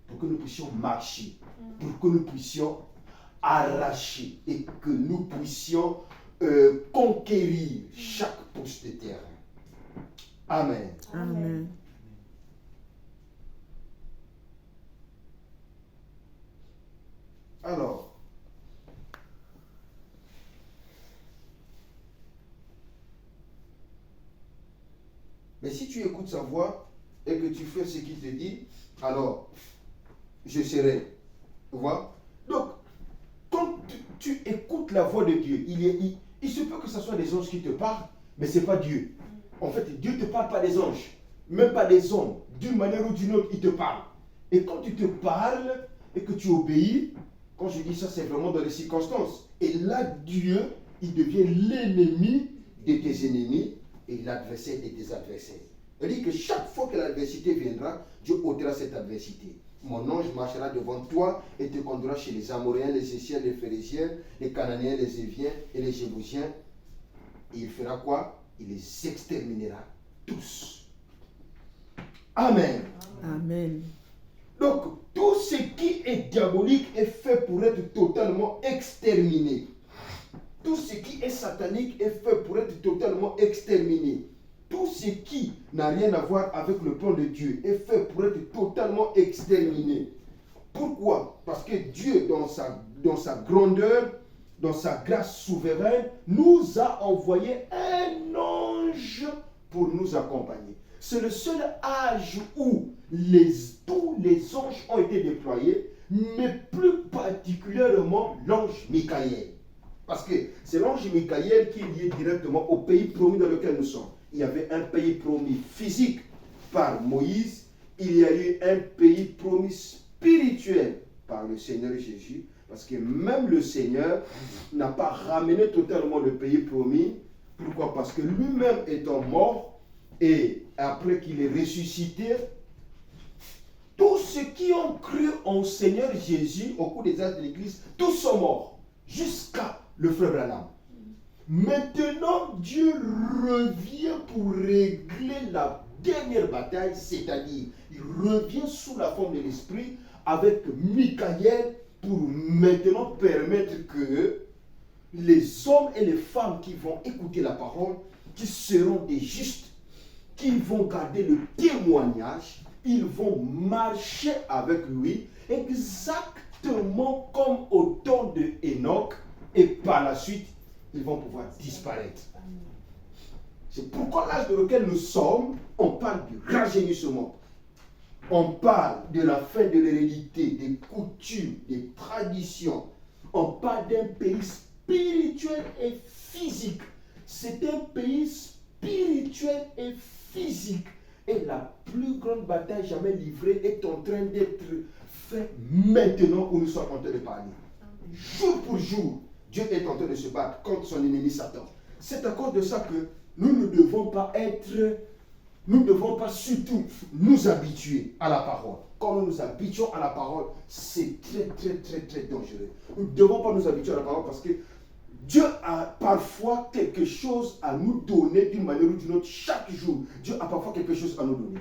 Speaker 1: pour que nous puissions marcher, pour que nous puissions arracher et que nous puissions conquérir chaque pouce de terrain. Amen.
Speaker 3: Amen.
Speaker 1: Alors, mais si tu écoutes sa voix et que tu fais ce qu'il te dit, alors je serai. Tu vois? Donc, quand tu écoutes la voix de Dieu, il se peut que ce soit des anges qui te parlent, mais ce n'est pas Dieu. En fait, Dieu ne te parle pas des anges, même pas des hommes. D'une manière ou d'une autre, il te parle. Et quand tu te parles et que tu obéis, quand je dis ça, c'est vraiment dans les circonstances. Et là, Dieu, il devient l'ennemi de tes ennemis et l'adversaire de tes adversaires. Il dit que chaque fois que l'adversité viendra, Dieu ôtera cette adversité. Mon ange marchera devant toi et te conduira chez les Amoréens, les Hétiens, les Phéréziens, les Cananéens, les Éviens et les Jébusiens. Et il fera quoi? Il les exterminera tous. Amen.
Speaker 3: Amen.
Speaker 1: Donc, tout ce qui est diabolique est fait pour être totalement exterminé. Tout ce qui est satanique est fait pour être totalement exterminé. Tout ce qui n'a rien à voir avec le plan de Dieu est fait pour être totalement exterminé. Pourquoi? Parce que Dieu, dans sa grandeur, dans sa grâce souveraine, nous a envoyé un ange pour nous accompagner. C'est le seul âge où tous les anges ont été déployés, mais plus particulièrement l'ange Michaël. Parce que c'est l'ange Michaël qui est lié directement au pays promis dans lequel nous sommes. Il y avait un pays promis physique par Moïse, il y a eu un pays promis spirituel par le Seigneur Jésus, parce que même le Seigneur n'a pas ramené totalement le pays promis. Pourquoi? Parce que lui-même étant mort, et après qu'il est ressuscité, tous ceux qui ont cru en Seigneur Jésus au cours des âges de l'Église, tous sont morts, jusqu'à le frère Branham. Maintenant, Dieu revient pour régler la dernière bataille, c'est-à-dire, il revient sous la forme de l'esprit avec Michaël pour maintenant permettre que les hommes et les femmes qui vont écouter la parole, qui seront des justes, qui vont garder le témoignage, ils vont marcher avec lui exactement comme au temps de Enoch et par la suite, ils vont pouvoir disparaître. C'est pourquoi l'âge dans lequel nous sommes, on parle du rajeunissement. On parle de la fin de l'hérédité, des coutumes, des traditions. On parle d'un pays spirituel et physique. C'est un pays spirituel et physique. Et la plus grande bataille jamais livrée est en train d'être faite maintenant où nous sommes en train de parler. jour pour jour, Dieu est en train de se battre contre son ennemi Satan. C'est à cause de ça que nous ne devons pas surtout nous habituer à la parole. Quand nous nous habituons à la parole, c'est très, très, très, très dangereux. Nous ne devons pas nous habituer à la parole parce que Dieu a parfois quelque chose à nous donner d'une manière ou d'une autre chaque jour. Dieu a parfois quelque chose à nous donner.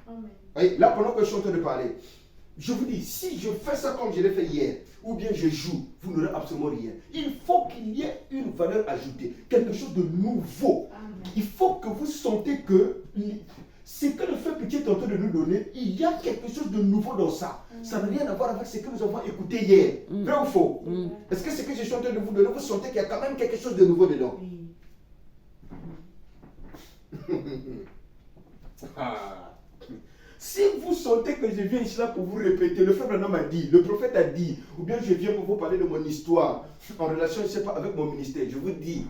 Speaker 3: Amen.
Speaker 1: Et là, pendant que je suis en train de parler, je vous dis, si je fais ça comme je l'ai fait hier, ou bien je joue, vous n'aurez absolument rien. Il faut qu'il y ait une valeur ajoutée, quelque chose de nouveau.
Speaker 3: Amen.
Speaker 1: Il faut que vous sentez que ce que le Frère Pitié est en train de nous donner, il y a quelque chose de nouveau dans ça. Ça n'a rien à voir avec ce que nous avons écouté hier. Vrai ou faux? Est-ce que ce que je suis en train de vous donner, vous sentez qu'il y a quand même quelque chose de nouveau dedans? Ah. Si vous sentez que je viens ici là pour vous répéter, le frère Branham a dit, le prophète a dit, ou bien je viens pour vous parler de mon histoire, en relation, je ne sais pas, avec mon ministère, je vous dis,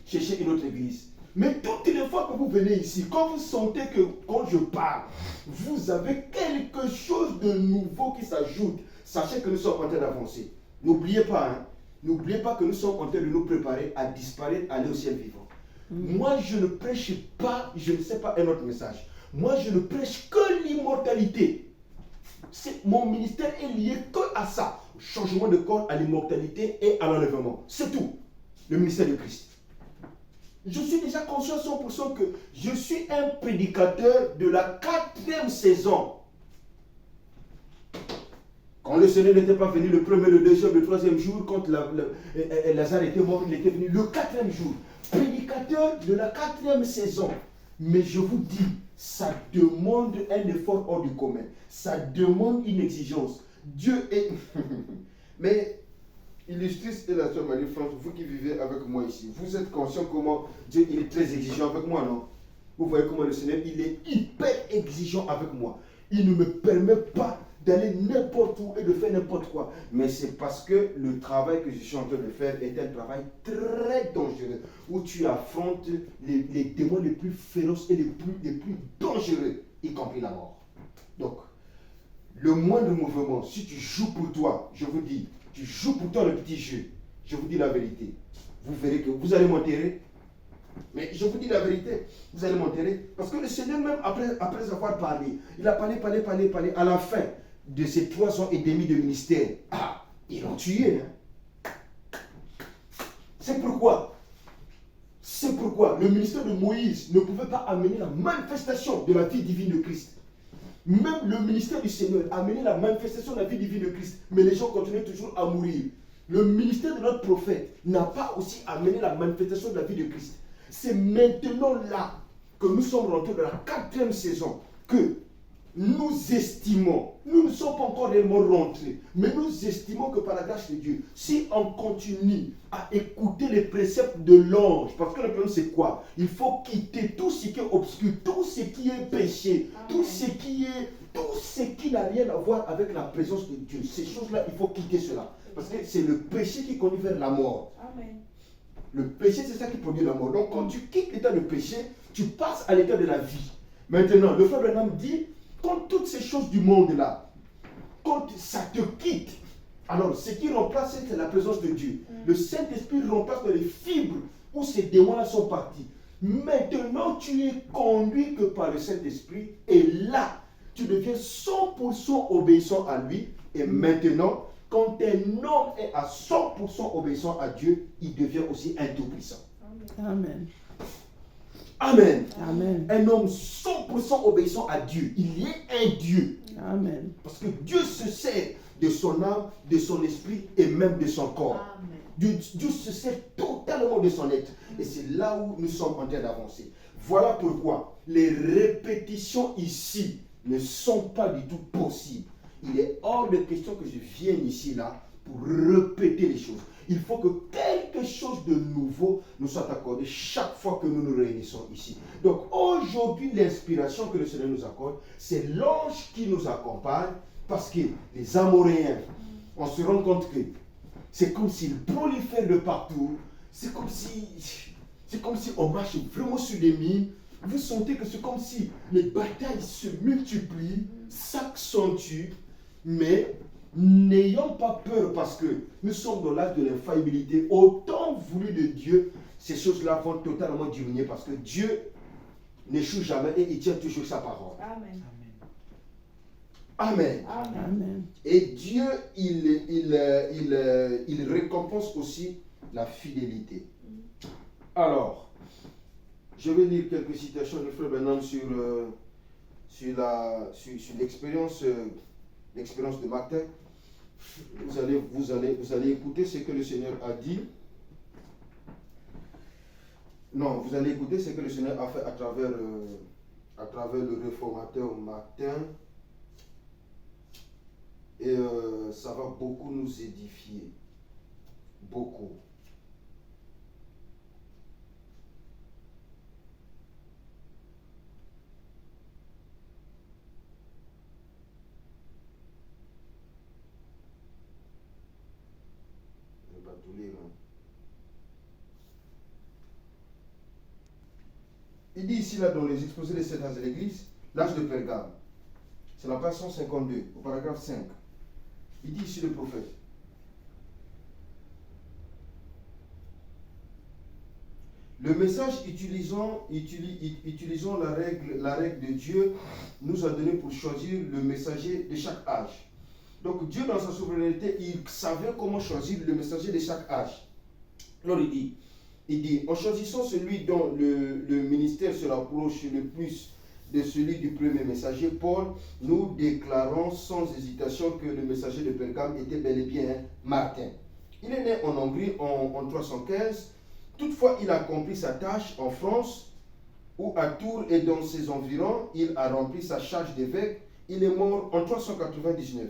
Speaker 1: cherchez une autre église. Mais toutes les fois que vous venez ici, quand vous sentez que quand je parle, vous avez quelque chose de nouveau qui s'ajoute, sachez que nous sommes en train d'avancer. N'oubliez pas, n'oubliez pas que nous sommes en train de nous préparer à disparaître, à aller au ciel vivant. Moi, je ne prêche pas, je ne sais pas un autre message. Moi, je ne prêche que l'immortalité. Mon ministère est lié que à ça. Au changement de corps, à l'immortalité et à l'enlèvement. C'est tout. Le ministère de Christ. Je suis déjà conscient 100% que je suis un prédicateur de la 4e saison. Quand le Seigneur n'était pas venu le 1er, le 2e, le 3e jour, quand Lazare était mort, il était venu le 4e jour. Prédicateur de la 4e saison. Mais je vous dis, ça demande un effort hors du commun. Ça demande une exigence. Dieu est... Mais, illustrice et la sœur Marie-France, vous qui vivez avec moi ici, vous êtes conscient comment Dieu il est très exigeant avec moi, non? Vous voyez comment le Seigneur, il est hyper exigeant avec moi. Il ne me permet pas d'aller n'importe où et de faire n'importe quoi. Mais c'est parce que le travail que je suis en train de faire est un travail très dangereux, où tu affrontes les démons les plus féroces et les plus dangereux, y compris la mort. Donc, le moindre mouvement, si tu joues pour toi, je vous dis, tu joues pour toi le petit jeu, je vous dis la vérité, vous verrez que vous allez m'enterrer. Mais je vous dis la vérité, vous allez m'enterrer. Parce que le Seigneur, même après avoir parlé, il a parlé, à la fin de ces 3 ans et demi de ministère, ils l'ont tué. C'est pourquoi le ministère de Moïse ne pouvait pas amener la manifestation de la vie divine de Christ. Même le ministère du Seigneur a amené la manifestation de la vie divine de Christ, mais les gens continuaient toujours à mourir. Le ministère de notre prophète n'a pas aussi amené la manifestation de la vie de Christ. C'est maintenant là que nous sommes rentrés dans la 4e saison que nous estimons, nous ne sommes pas encore réellement rentrés, mais nous estimons que par la grâce de Dieu, si on continue à écouter les préceptes de l'ange, parce que le problème c'est quoi? Il faut quitter tout ce qui est obscur, tout ce qui est péché, tout ce qui n'a rien à voir avec la présence de Dieu. Ces choses-là, il faut quitter cela. Parce que c'est le péché qui conduit vers la mort.
Speaker 3: Amen.
Speaker 1: Le péché, c'est ça qui produit la mort. Donc, quand tu quittes l'état de péché, tu passes à l'état de la vie. Maintenant, le frère Branham dit, quand toutes ces choses du monde-là, quand ça te quitte, alors ce qui remplace, c'est la présence de Dieu. Le Saint-Esprit remplace dans les fibres où ces démons-là sont partis. Maintenant, tu es conduit que par le Saint-Esprit, et là, tu deviens 100% obéissant à lui, et maintenant, quand un homme est à 100% obéissant à Dieu, il devient aussi un tout-puissant.
Speaker 2: Amen.
Speaker 1: Amen.
Speaker 2: Amen.
Speaker 1: Un homme 100% obéissant à Dieu, il est un Dieu.
Speaker 2: Amen.
Speaker 1: Parce que Dieu se sert de son âme, de son esprit et même de son corps.
Speaker 3: Amen.
Speaker 1: Dieu se sert totalement de son être. Et c'est là où nous sommes en train d'avancer. Voilà pourquoi les répétitions ici ne sont pas du tout possibles. Il est hors de question que je vienne ici là pour répéter les choses. Il faut que quelque chose de nouveau nous soit accordé chaque fois que nous nous réunissons ici. Donc aujourd'hui, l'inspiration que le Seigneur nous accorde, c'est l'ange qui nous accompagne, parce que les Amoréens, on se rend compte que c'est comme s'ils prolifèrent de partout. C'est comme si on marche vraiment sur des mines. Vous sentez que c'est comme si les batailles se multiplient, s'accentuent, mais n'ayons pas peur parce que nous sommes dans l'âge de l'infaillibilité. Autant voulu de Dieu, ces choses-là vont totalement diminuer parce que Dieu n'échoue jamais et il tient toujours sa parole.
Speaker 3: Amen.
Speaker 1: Amen.
Speaker 3: Amen.
Speaker 2: Amen.
Speaker 1: Et Dieu, il récompense aussi la fidélité. Alors, je vais lire quelques citations de Frère Branham sur l'expérience de Martin. Vous allez écouter ce que le Seigneur a dit. Non, vous allez écouter ce que le Seigneur a fait à travers le réformateur Martin. Et ça va beaucoup nous édifier. Beaucoup. Je ne vais pas tout lire. Hein. Il dit ici, là, dans les exposés des 7 ans de l'Église, l'âge de Pergame. C'est la page 152, au paragraphe 5. Il dit ici le prophète. Le message utilisant la règle de Dieu nous a donné pour choisir le messager de chaque âge. Donc Dieu dans sa souveraineté, il savait comment choisir le messager de chaque âge. Alors il dit, en choisissant celui dont le ministère se rapproche le plus de celui du premier messager, Paul, nous déclarons sans hésitation que le messager de Pergame était bel et bien Martin. Il est né en Hongrie en 315. Toutefois, il a accompli sa tâche en France, où à Tours et dans ses environs, il a rempli sa charge d'évêque. Il est mort en 399.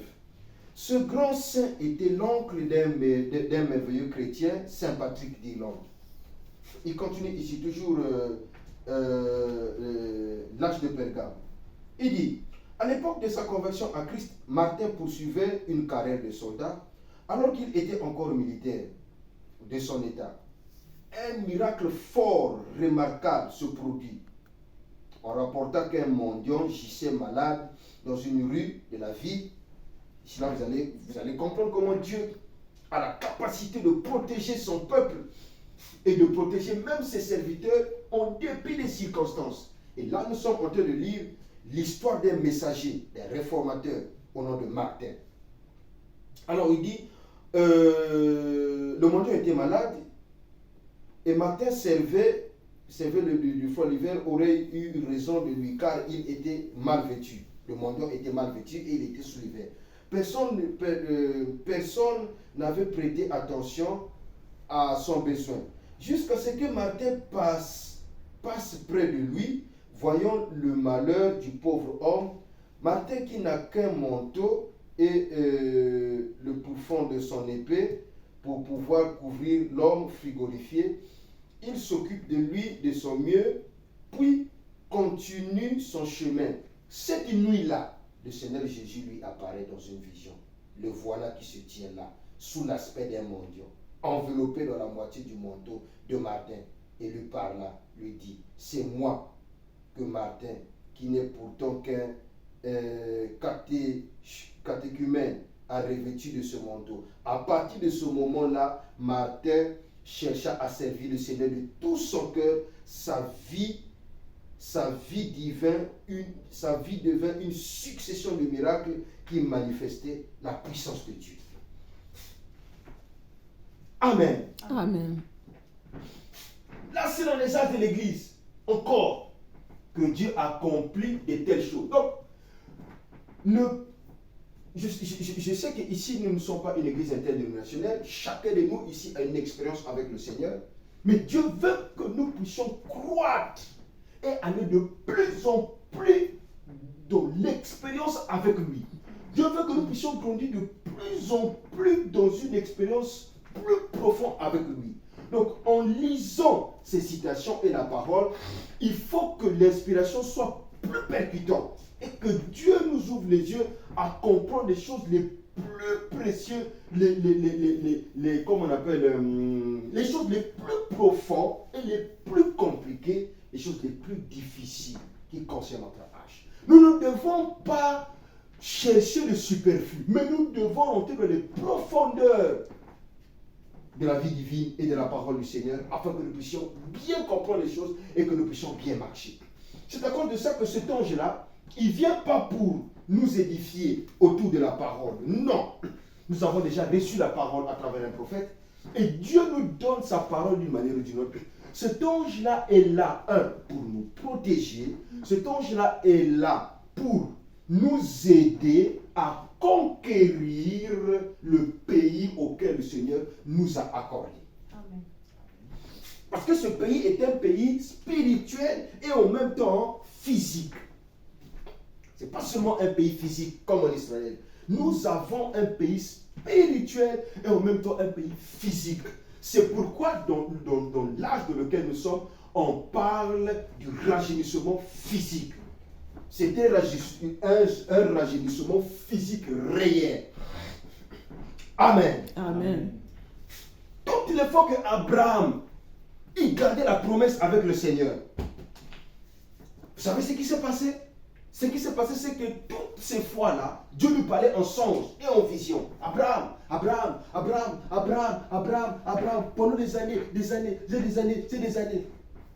Speaker 1: Ce grand saint était l'oncle d'un merveilleux chrétien, Saint Patrick d'Irlande. Il continue ici toujours l'âge de Pergame. Il dit, à l'époque de sa conversion à Christ, Martin poursuivait une carrière de soldat alors qu'il était encore militaire de son état. Un miracle fort, remarquable se produit. On rapporta qu'un mendiant gissait malade dans une rue de la ville. Ici là, vous allez comprendre comment Dieu a la capacité de protéger son peuple et de protéger même ses serviteurs en dépit des circonstances. Et là, nous sommes en train de lire l'histoire d'un messager, d'un réformateur au nom de Martin. Alors il dit, le mendiant était malade et Martin servait du front l'hiver, aurait eu raison de lui car il était mal vêtu. Le mendiant était mal vêtu et il était sous l'hiver. Personne n'avait prêté attention à son besoin. Jusqu'à ce que Martin passe près de lui, voyant le malheur du pauvre homme, Martin qui n'a qu'un manteau et le pourfond de son épée pour pouvoir couvrir l'homme frigorifié, il s'occupe de lui de son mieux, puis continue son chemin. Cette nuit-là, le Seigneur Jésus lui apparaît dans une vision. Le voilà qui se tient là, sous l'aspect d'un mendiant, enveloppé dans la moitié du manteau de Martin, et lui parla, lui dit, c'est moi que Martin, qui n'est pourtant qu'un catéchumène, a revêtu de ce manteau. À partir de ce moment-là, Martin chercha à servir le Seigneur de tout son cœur. Sa vie devint une succession de miracles qui manifestaient la puissance de Dieu. Amen.
Speaker 2: Amen.
Speaker 1: Là, c'est dans les âges de l'Église, encore, que Dieu accomplit de telles choses. Donc, je sais qu'ici, nous ne sommes pas une église interdénominationnelle. Chacun de nous ici a une expérience avec le Seigneur. Mais Dieu veut que nous puissions croître et aller de plus en plus dans l'expérience avec lui. Dieu veut que nous puissions grandir de plus en plus dans une expérience plus profonde avec lui. Donc, en lisant ces citations et la parole, il faut que l'inspiration soit plus percutante et que Dieu nous ouvre les yeux à comprendre les choses les plus précieuses, comment on appelle, les choses les plus profondes et les plus compliquées, les choses les plus difficiles qui concernent notre âge. Nous ne devons pas
Speaker 4: chercher le superflu. Mais nous devons entrer dans les profondeurs de la vie divine et de la parole du Seigneur afin que nous puissions bien comprendre les choses et que nous puissions bien marcher. C'est à cause de ça que cet ange-là, il ne vient pas pour nous édifier autour de la parole. Non. Nous avons déjà reçu la parole à travers un prophète et Dieu nous donne sa parole d'une manière ou d'une autre. Cet ange-là est là, pour nous protéger. Cet ange-là est là pour nous aider à conquérir le pays auquel le Seigneur nous a accordé.
Speaker 3: Amen.
Speaker 4: Parce que ce pays est un pays spirituel et en même temps physique. Ce n'est pas seulement un pays physique comme en Israël. Nous avons un pays spirituel et en même temps un pays physique. C'est pourquoi dans l'âge dans lequel nous sommes, on parle du rajeunissement physique. C'est un rajeunissement physique réel. Amen.
Speaker 3: Amen.
Speaker 4: Toutes les fois qu'Abraham il gardait la promesse avec le Seigneur, vous savez ce qui s'est passé? Ce qui s'est passé, c'est que toutes ces fois-là, Dieu lui parlait en songe et en vision. Abraham, Abraham, Abraham, Abraham, Abraham, Abraham, pendant des années.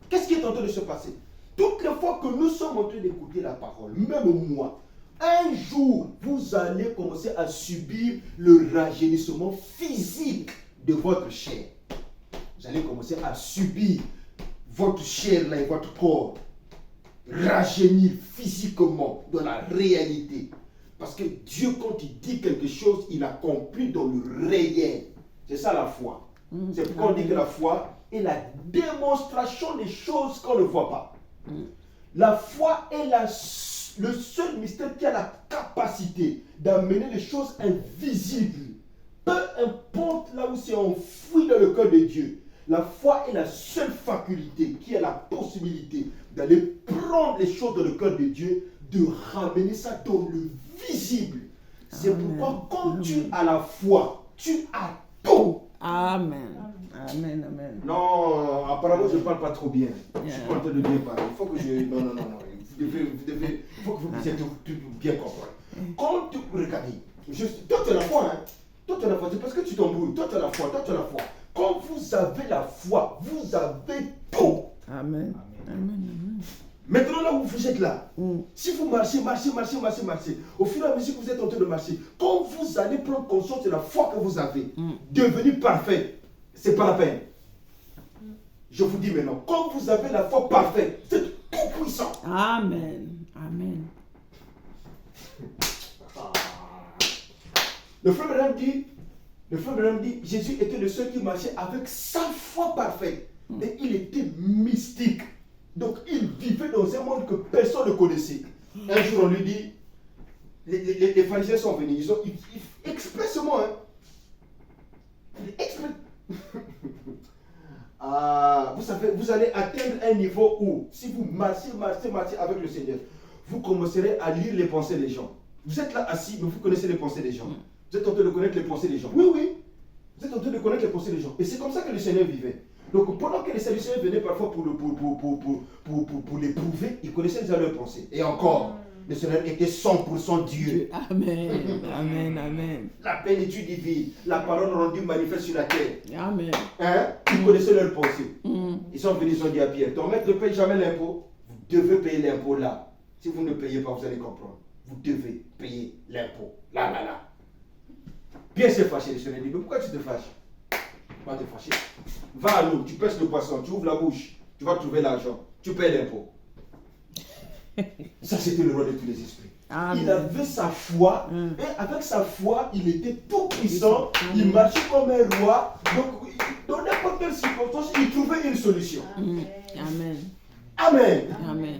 Speaker 4: Qu'est-ce qui est en train de se passer? Toutes les fois que nous sommes en train d'écouter la parole, même moi, un jour, vous allez commencer à subir le rajeunissement physique de votre chair. Vous allez commencer à subir votre chair là et votre corps rajeunir physiquement dans la réalité. Parce que Dieu, quand il dit quelque chose, il accomplit dans le réel. C'est ça la foi. C'est pourquoi on dit que la foi est la démonstration des choses qu'on ne voit pas. La foi est le seul mystère qui a la capacité d'amener les choses invisibles. Peu importe là où c'est enfoui dans le cœur de Dieu, la foi est la seule faculté qui a la possibilité d'aller prendre les choses dans le cœur de Dieu, de ramener ça dans le visible. C'est pourquoi quand tu as la foi, tu as tout.
Speaker 3: Amen. Amen. Amen.
Speaker 4: Non, apparemment je ne parle pas trop bien. Je suis pas en train de bien parler. Il faut que je... Non. Il faut que vous puissiez tout bien comprendre. Quand tu... Regardez, toi tu as la foi, hein. Toi tu as la foi, c'est parce que tu t'embrouilles. Toi tu as la foi, Quand vous avez la foi, vous avez tout.
Speaker 3: Amen. Amen.
Speaker 4: Maintenant là où vous êtes là, si vous marchez, au fur et à mesure que vous êtes en train de marcher, quand vous allez prendre conscience de la foi que vous avez, devenir parfait, c'est pas la peine. Je vous dis maintenant, quand vous avez la foi parfaite, c'est tout puissant.
Speaker 3: Amen. Amen.
Speaker 4: Le frère Branham dit, Jésus était le seul qui marchait avec sa foi parfaite. Et il était mystique. Donc il vivait dans un monde que personne ne connaissait. Un jour on lui dit, les pharisiens sont venus, ils ont expressément, vous savez, vous allez atteindre un niveau où, si vous marchez avec le Seigneur, vous commencerez à lire les pensées des gens. Vous êtes là assis, mais vous connaissez les pensées des gens. Vous êtes en train de connaître les pensées des gens. Oui. Vous êtes en train de connaître les pensées des gens. Et c'est comme ça que le Seigneur vivait. Donc pendant que les Sadducéens venaient parfois pour l'éprouver, ils connaissaient déjà leurs pensées. Et encore, le Seigneur était 100% Dieu.
Speaker 3: Amen.
Speaker 4: La plénitude divine, la parole rendue manifeste sur la terre.
Speaker 3: Amen.
Speaker 4: Ils connaissaient leurs pensées. Ils sont venus, ils ont dit à Pierre, ton maître ne paye jamais l'impôt. Vous devez payer l'impôt là. Si vous ne payez pas, vous allez comprendre. Vous devez payer l'impôt. Là. Pierre s'est fâché, le Seigneur dit, mais pourquoi tu te fâches? Pourquoi te fâcher? Va à l'eau, tu pèses le poisson, tu ouvres la bouche, tu vas trouver l'argent, tu payes l'impôt. Ça, c'était le roi de tous les esprits. Amen. Il avait sa foi, et avec sa foi, il était tout puissant, il marchait comme un roi, donc dans n'importe quelle circonstance, il trouvait une solution. Amen.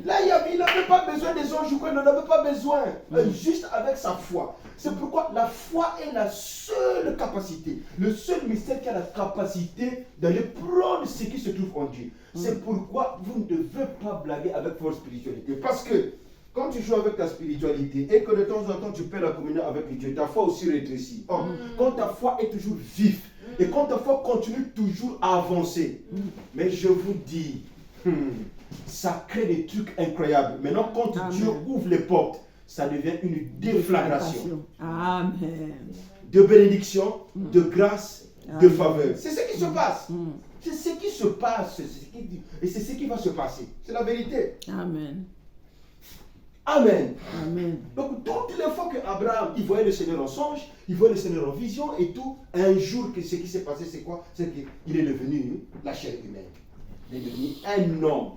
Speaker 4: Là, il n'avait pas besoin des anges, il n'en avait pas besoin, juste avec sa foi. C'est pourquoi la foi est la seule capacité, le seul mystère qui a la capacité d'aller prendre ce qui se trouve en Dieu. C'est pourquoi vous ne devez pas blaguer avec votre spiritualité. Parce que quand tu joues avec ta spiritualité et que de temps en temps tu perds la communion avec Dieu, ta foi aussi rétrécit. Quand ta foi est toujours vive et quand ta foi continue toujours à avancer, mais je vous dis, ça crée des trucs incroyables. Maintenant, quand Dieu ouvre les portes, ça devient une déflagration
Speaker 3: Amen.
Speaker 4: de bénédiction, de grâce, de
Speaker 3: Amen.
Speaker 4: faveur. C'est ce qui se passe.
Speaker 3: Mm.
Speaker 4: C'est ce qui se passe. Et c'est ce qui va se passer. C'est la vérité.
Speaker 3: Amen.
Speaker 4: Amen.
Speaker 3: Amen.
Speaker 4: Donc, toutes les fois que Abraham, il voyait le Seigneur en songe, il voyait le Seigneur en vision et tout, un jour, ce qui s'est passé, c'est quoi? C'est qu'il est devenu la chair humaine. Il est devenu un homme.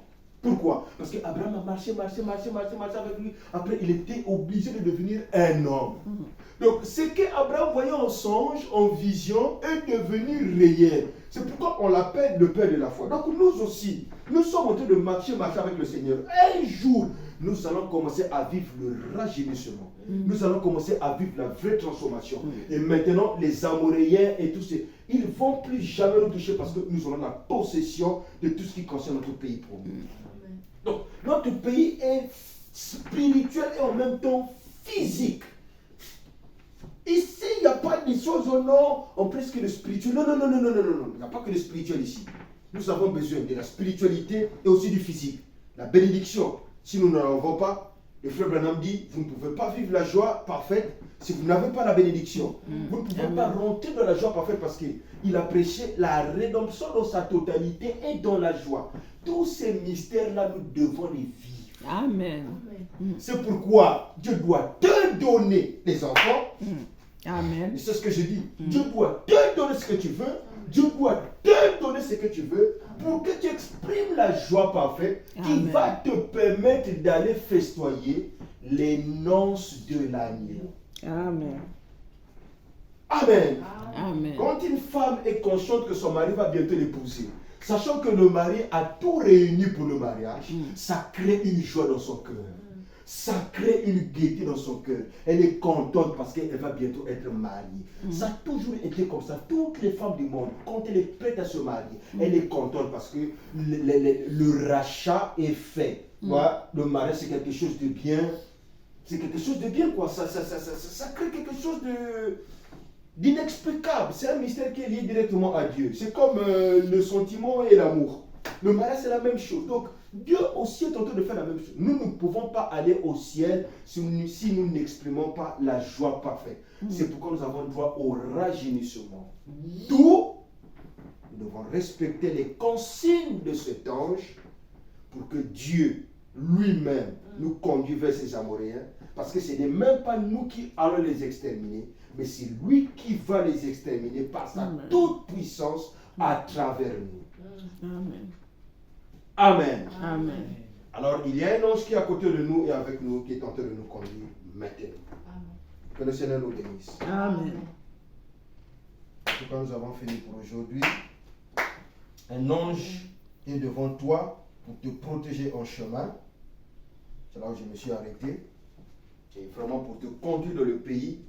Speaker 4: Pourquoi? Parce qu'Abraham a marché avec lui. Après, il était obligé de devenir un homme. Donc, ce qu'Abraham voyait en songe, en vision, est devenu réel. C'est pourquoi on l'appelle le Père de la foi. Donc, nous aussi, nous sommes en train de marcher avec le Seigneur. Un jour, nous allons commencer à vivre le rajeunissement. Nous allons commencer à vivre la vraie transformation. Et maintenant, les Amoréens et tous ces... ils ne vont plus jamais nous toucher parce que nous aurons la possession de tout ce qui concerne notre pays promis. Donc, notre pays est spirituel et en même temps physique. Ici, il n'y a pas des choses au nom, en plus que le spirituel. Non. Il n'y a pas que le spirituel ici. Nous avons besoin de la spiritualité et aussi du physique. La bénédiction, si nous n'en avons pas, le frère Branham dit, vous ne pouvez pas vivre la joie parfaite si vous n'avez pas la bénédiction. Vous ne pouvez pas rentrer dans la joie parfaite parce qu'il a prêché la rédemption dans sa totalité et dans la joie. Tous ces mystères-là, nous devons les vivre.
Speaker 3: Amen.
Speaker 4: C'est pourquoi Dieu doit te donner les enfants.
Speaker 3: Amen.
Speaker 4: C'est ce que je dis. Dieu doit te donner ce que tu veux. Dieu doit te donner ce que tu veux pour que tu exprimes la joie parfaite qui
Speaker 3: Amen.
Speaker 4: va te permettre d'aller festoyer les noces de l'agneau.
Speaker 3: Amen.
Speaker 4: Amen.
Speaker 3: Amen.
Speaker 4: Quand une femme est consciente que son mari va bientôt l'épouser, sachant que le mari a tout réuni pour le mariage, ça crée une joie dans son cœur. Ça crée une gaieté dans son cœur. Elle est contente parce qu'elle va bientôt être mariée. Ça a toujours été comme ça. Toutes les femmes du monde, quand elle est prête à se marier, elle est contente parce que le rachat est fait. Voilà, le mariage, c'est quelque chose de bien. C'est quelque chose de bien, quoi. Ça crée quelque chose d'inexplicable. C'est un mystère qui est lié directement à Dieu. C'est comme le sentiment et l'amour. Le mariage, c'est la même chose. Donc, Dieu aussi est en train de faire la même chose. Nous ne pouvons pas aller au ciel si nous n'exprimons pas la joie parfaite. C'est pourquoi nous avons droit au rajeunissement. D'où nous devons respecter les consignes de cet ange pour que Dieu lui-même nous conduise vers ces Amoréens. Parce que ce n'est même pas nous qui allons les exterminer, mais c'est lui qui va les exterminer par sa toute puissance à travers nous.
Speaker 3: Amen.
Speaker 4: Amen.
Speaker 3: Amen.
Speaker 4: Alors, il y a un ange qui est à côté de nous et avec nous, qui est en train de nous conduire maintenant. Que le Seigneur nous bénisse.
Speaker 3: Amen.
Speaker 4: En tout cas, nous avons fini pour aujourd'hui. Un ange est devant toi pour te protéger en chemin. C'est là où je me suis arrêté. Et vraiment pour te conduire dans le pays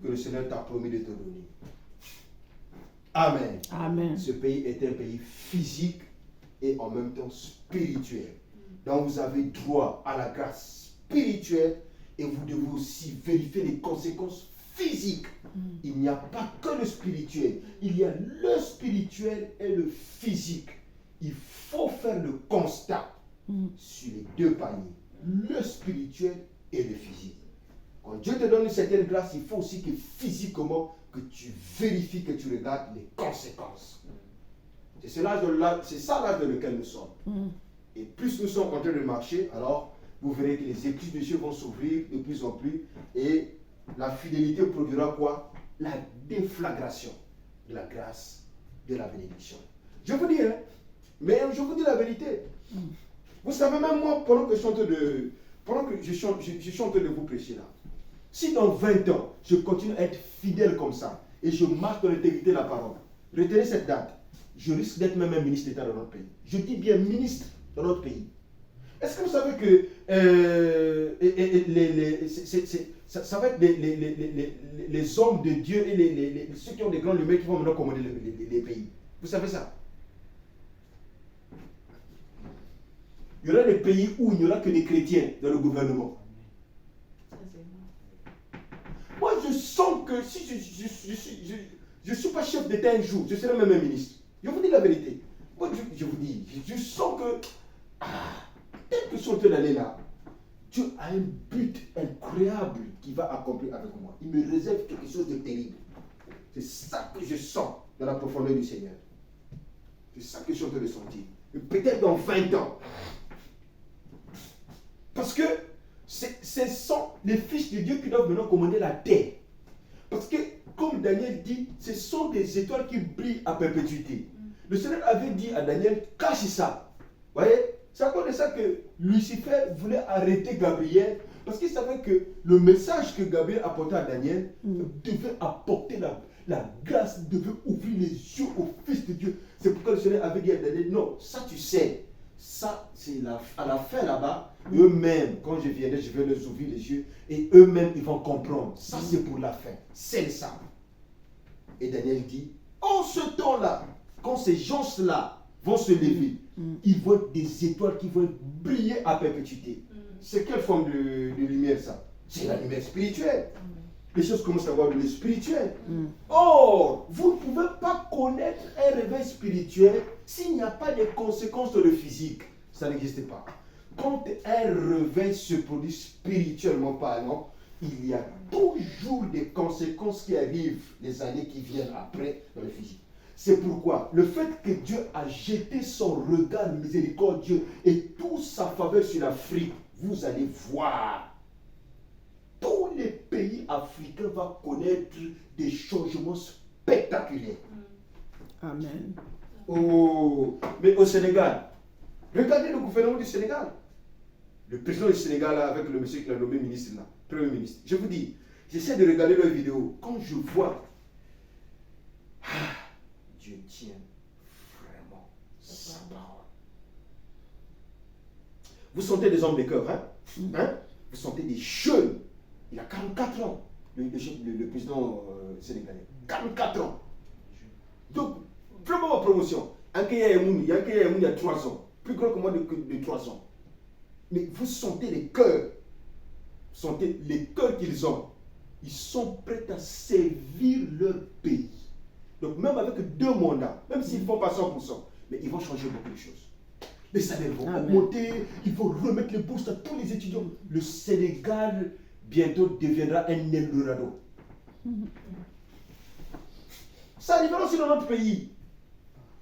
Speaker 4: que le Seigneur t'a promis de te donner. Amen.
Speaker 3: Amen.
Speaker 4: Ce pays est un pays physique et en même temps spirituel. Donc vous avez droit à la grâce spirituelle et vous devez aussi vérifier les conséquences physiques. Il n'y a pas que le spirituel, il y a le spirituel et le physique. Il faut faire le constat sur les deux paniers, le spirituel et le physique. Quand Dieu te donne une certaine grâce, il faut aussi que physiquement, que tu vérifies, que tu regardes les conséquences. C'est ça l'âge dans lequel nous sommes. Et plus nous sommes en train de marcher, alors vous verrez que les écluses de Dieu vont s'ouvrir de plus en plus et la fidélité produira quoi? La déflagration de la grâce, de la bénédiction. Je vous dis, mais je vous dis la vérité. Vous savez, même moi, pendant que je suis en train de vous prêcher là, si dans 20 ans, je continue à être fidèle comme ça et je marche dans l'intégrité de la parole, retenez cette date. Je risque d'être même un ministre d'État dans notre pays. Je dis bien ministre dans notre pays. Est-ce que vous savez que ça va être les hommes de Dieu et ceux qui ont des grandes lumières qui vont maintenant commander les pays? Vous savez ça? Il y aura des pays où il n'y aura que des chrétiens dans le gouvernement. Moi, je sens que si je ne suis pas chef d'État un jour, je serai même un ministre. Je vous dis la vérité. Moi, je vous dis, je sens que, peut-être que je suis en train d'aller là. Dieu a un but incroyable qu'il va accomplir avec moi. Il me réserve quelque chose de terrible. C'est ça que je sens dans la profondeur du Seigneur. C'est ça que je suis en train de sentir. Et peut-être dans 20 ans. Parce que ce sont les fils de Dieu qui doivent maintenant commander la terre. Parce que, comme Daniel dit, ce sont des étoiles qui brillent à perpétuité. Le Seigneur avait dit à Daniel, cache ça. Vous voyez? C'est à cause de ça que Lucifer voulait arrêter Gabriel. Parce qu'il savait que le message que Gabriel apportait à Daniel devait apporter la grâce, devait ouvrir les yeux au Fils de Dieu. C'est pourquoi le Seigneur avait dit à Daniel, non, ça tu sais. Ça, c'est à la fin là-bas, eux-mêmes, quand je viendrai, je vais leur ouvrir les yeux et eux-mêmes, ils vont comprendre. Ça, c'est pour la fin. C'est ça. Et Daniel dit, en ce temps-là, quand ces gens-là vont se lever, ils vont être des étoiles qui vont briller à perpétuité. C'est quelle forme de lumière ça? C'est la lumière spirituelle. Les choses commencent à avoir de spirituel. Or, vous ne pouvez pas connaître un réveil spirituel s'il n'y a pas de conséquences sur le physique. Ça n'existe pas. Quand un réveil se produit spirituellement parlant, il y a toujours des conséquences qui arrivent les années qui viennent après dans le physique. C'est pourquoi le fait que Dieu a jeté son regard miséricordieux et toute sa faveur sur l'Afrique, vous allez voir. Tous les pays africains vont connaître des changements spectaculaires.
Speaker 3: Amen.
Speaker 4: Oh, mais au Sénégal, regardez le gouvernement du Sénégal. Le président du Sénégal là, avec le monsieur qui l'a nommé ministre là, premier ministre. Je vous dis, j'essaie de regarder leurs vidéos. Quand je vois, Dieu tient vraiment sa parole. Vous sentez des hommes de cœur, hein? Vous sentez des jeunes. Il a 44 ans, le président sénégalais. 44 ans. Donc, vraiment ma promotion. Il y a 3 ans. Plus grand que moi de 3 ans. Mais vous sentez les cœurs. Vous sentez les cœurs qu'ils ont. Ils sont prêts à servir leur pays. Donc, même avec 2 mandats, même s'ils ne font pas 100%, mais ils vont changer beaucoup de choses. Les salaires vont augmenter, ils vont remettre les bourses à tous les étudiants. Le Sénégal bientôt deviendra un Eldorado. Ça arrivera aussi dans notre pays.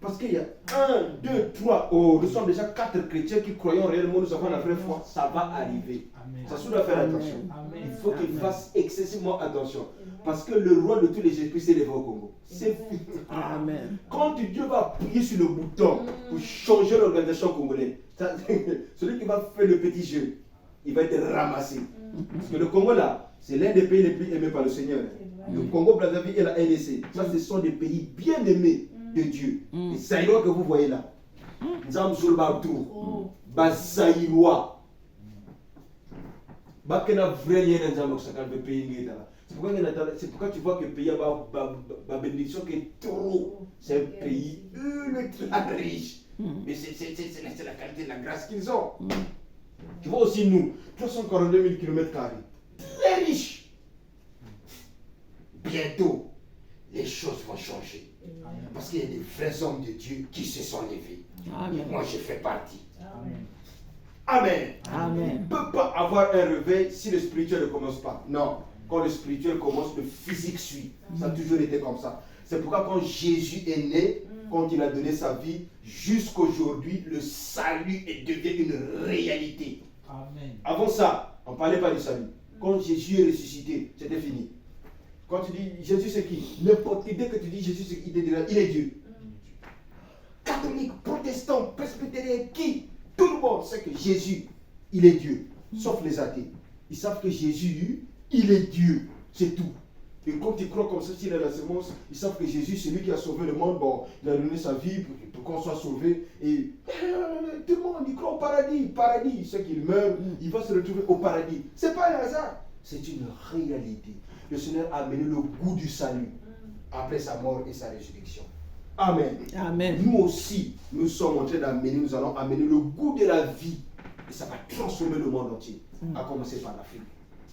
Speaker 4: Parce qu'il y a 1, 2, 3, nous sommes déjà 4 chrétiens qui croyons réellement, nous avons la vraie foi. Ça va arriver. Amen. Ça doit faire attention. Amen. Il faut qu'ils fassent excessivement attention. Parce que le roi de tous les esprits s'est levé au Congo. C'est vite.
Speaker 3: Amen.
Speaker 4: Quand Dieu va appuyer sur le bouton pour changer l'organisation congolaise, celui qui va faire le petit jeu, il va être ramassé. Parce que le Congo là, c'est l'un des pays les plus aimés par le Seigneur. Le Congo, Brazzaville et la RDC, ça ce sont des pays bien aimés de Dieu. Et Zaïrois que vous voyez là, Nzamzoul Batou, Bazaïrois, Bakena Vrelien Nzamok Sakal le pays là. C'est pourquoi tu vois que le pays a bénédiction qui est trop. C'est un pays ultra riche. Mais c'est la qualité de la grâce qu'ils ont. Tu vois aussi nous, 342 000 km². Très riche. Bientôt, les choses vont changer. Parce qu'il y a des vrais hommes de Dieu qui se sont levés. Amen. Et moi, je fais partie. Amen. Amen.
Speaker 3: Amen.
Speaker 4: On ne peut pas avoir un réveil si le spirituel ne commence pas. Non. Quand le spirituel commence, le physique suit. Ça a toujours été comme ça. C'est pourquoi quand Jésus est né, quand il a donné sa vie, jusqu'aujourd'hui, le salut devient une réalité. Amen. Avant ça, on ne parlait pas du salut. Quand Jésus est ressuscité, c'était fini. Quand tu dis Jésus c'est qui? N'importe qui, dès que tu dis Jésus c'est qui, il est Dieu. Catholique, protestant, presbytérien, qui? Tout le monde sait que Jésus, il est Dieu. Sauf les athées. Ils savent que Jésus, il est Dieu. C'est tout. Et quand ils croient comme ça, s'il a la semence, ils savent que Jésus, c'est lui qui a sauvé le monde. Bon, il a donné sa vie pour qu'on soit sauvé. Et tout le monde, il croit au paradis. Paradis, il sait qu'il meurt, il va se retrouver au paradis. C'est pas un hasard. C'est une réalité. Le Seigneur a amené le goût du salut après sa mort et sa résurrection. Amen.
Speaker 3: Amen.
Speaker 4: Nous aussi, nous sommes en train d'amener, nous allons amener le goût de la vie. Et ça va transformer le monde entier. À commencer par l'Afrique.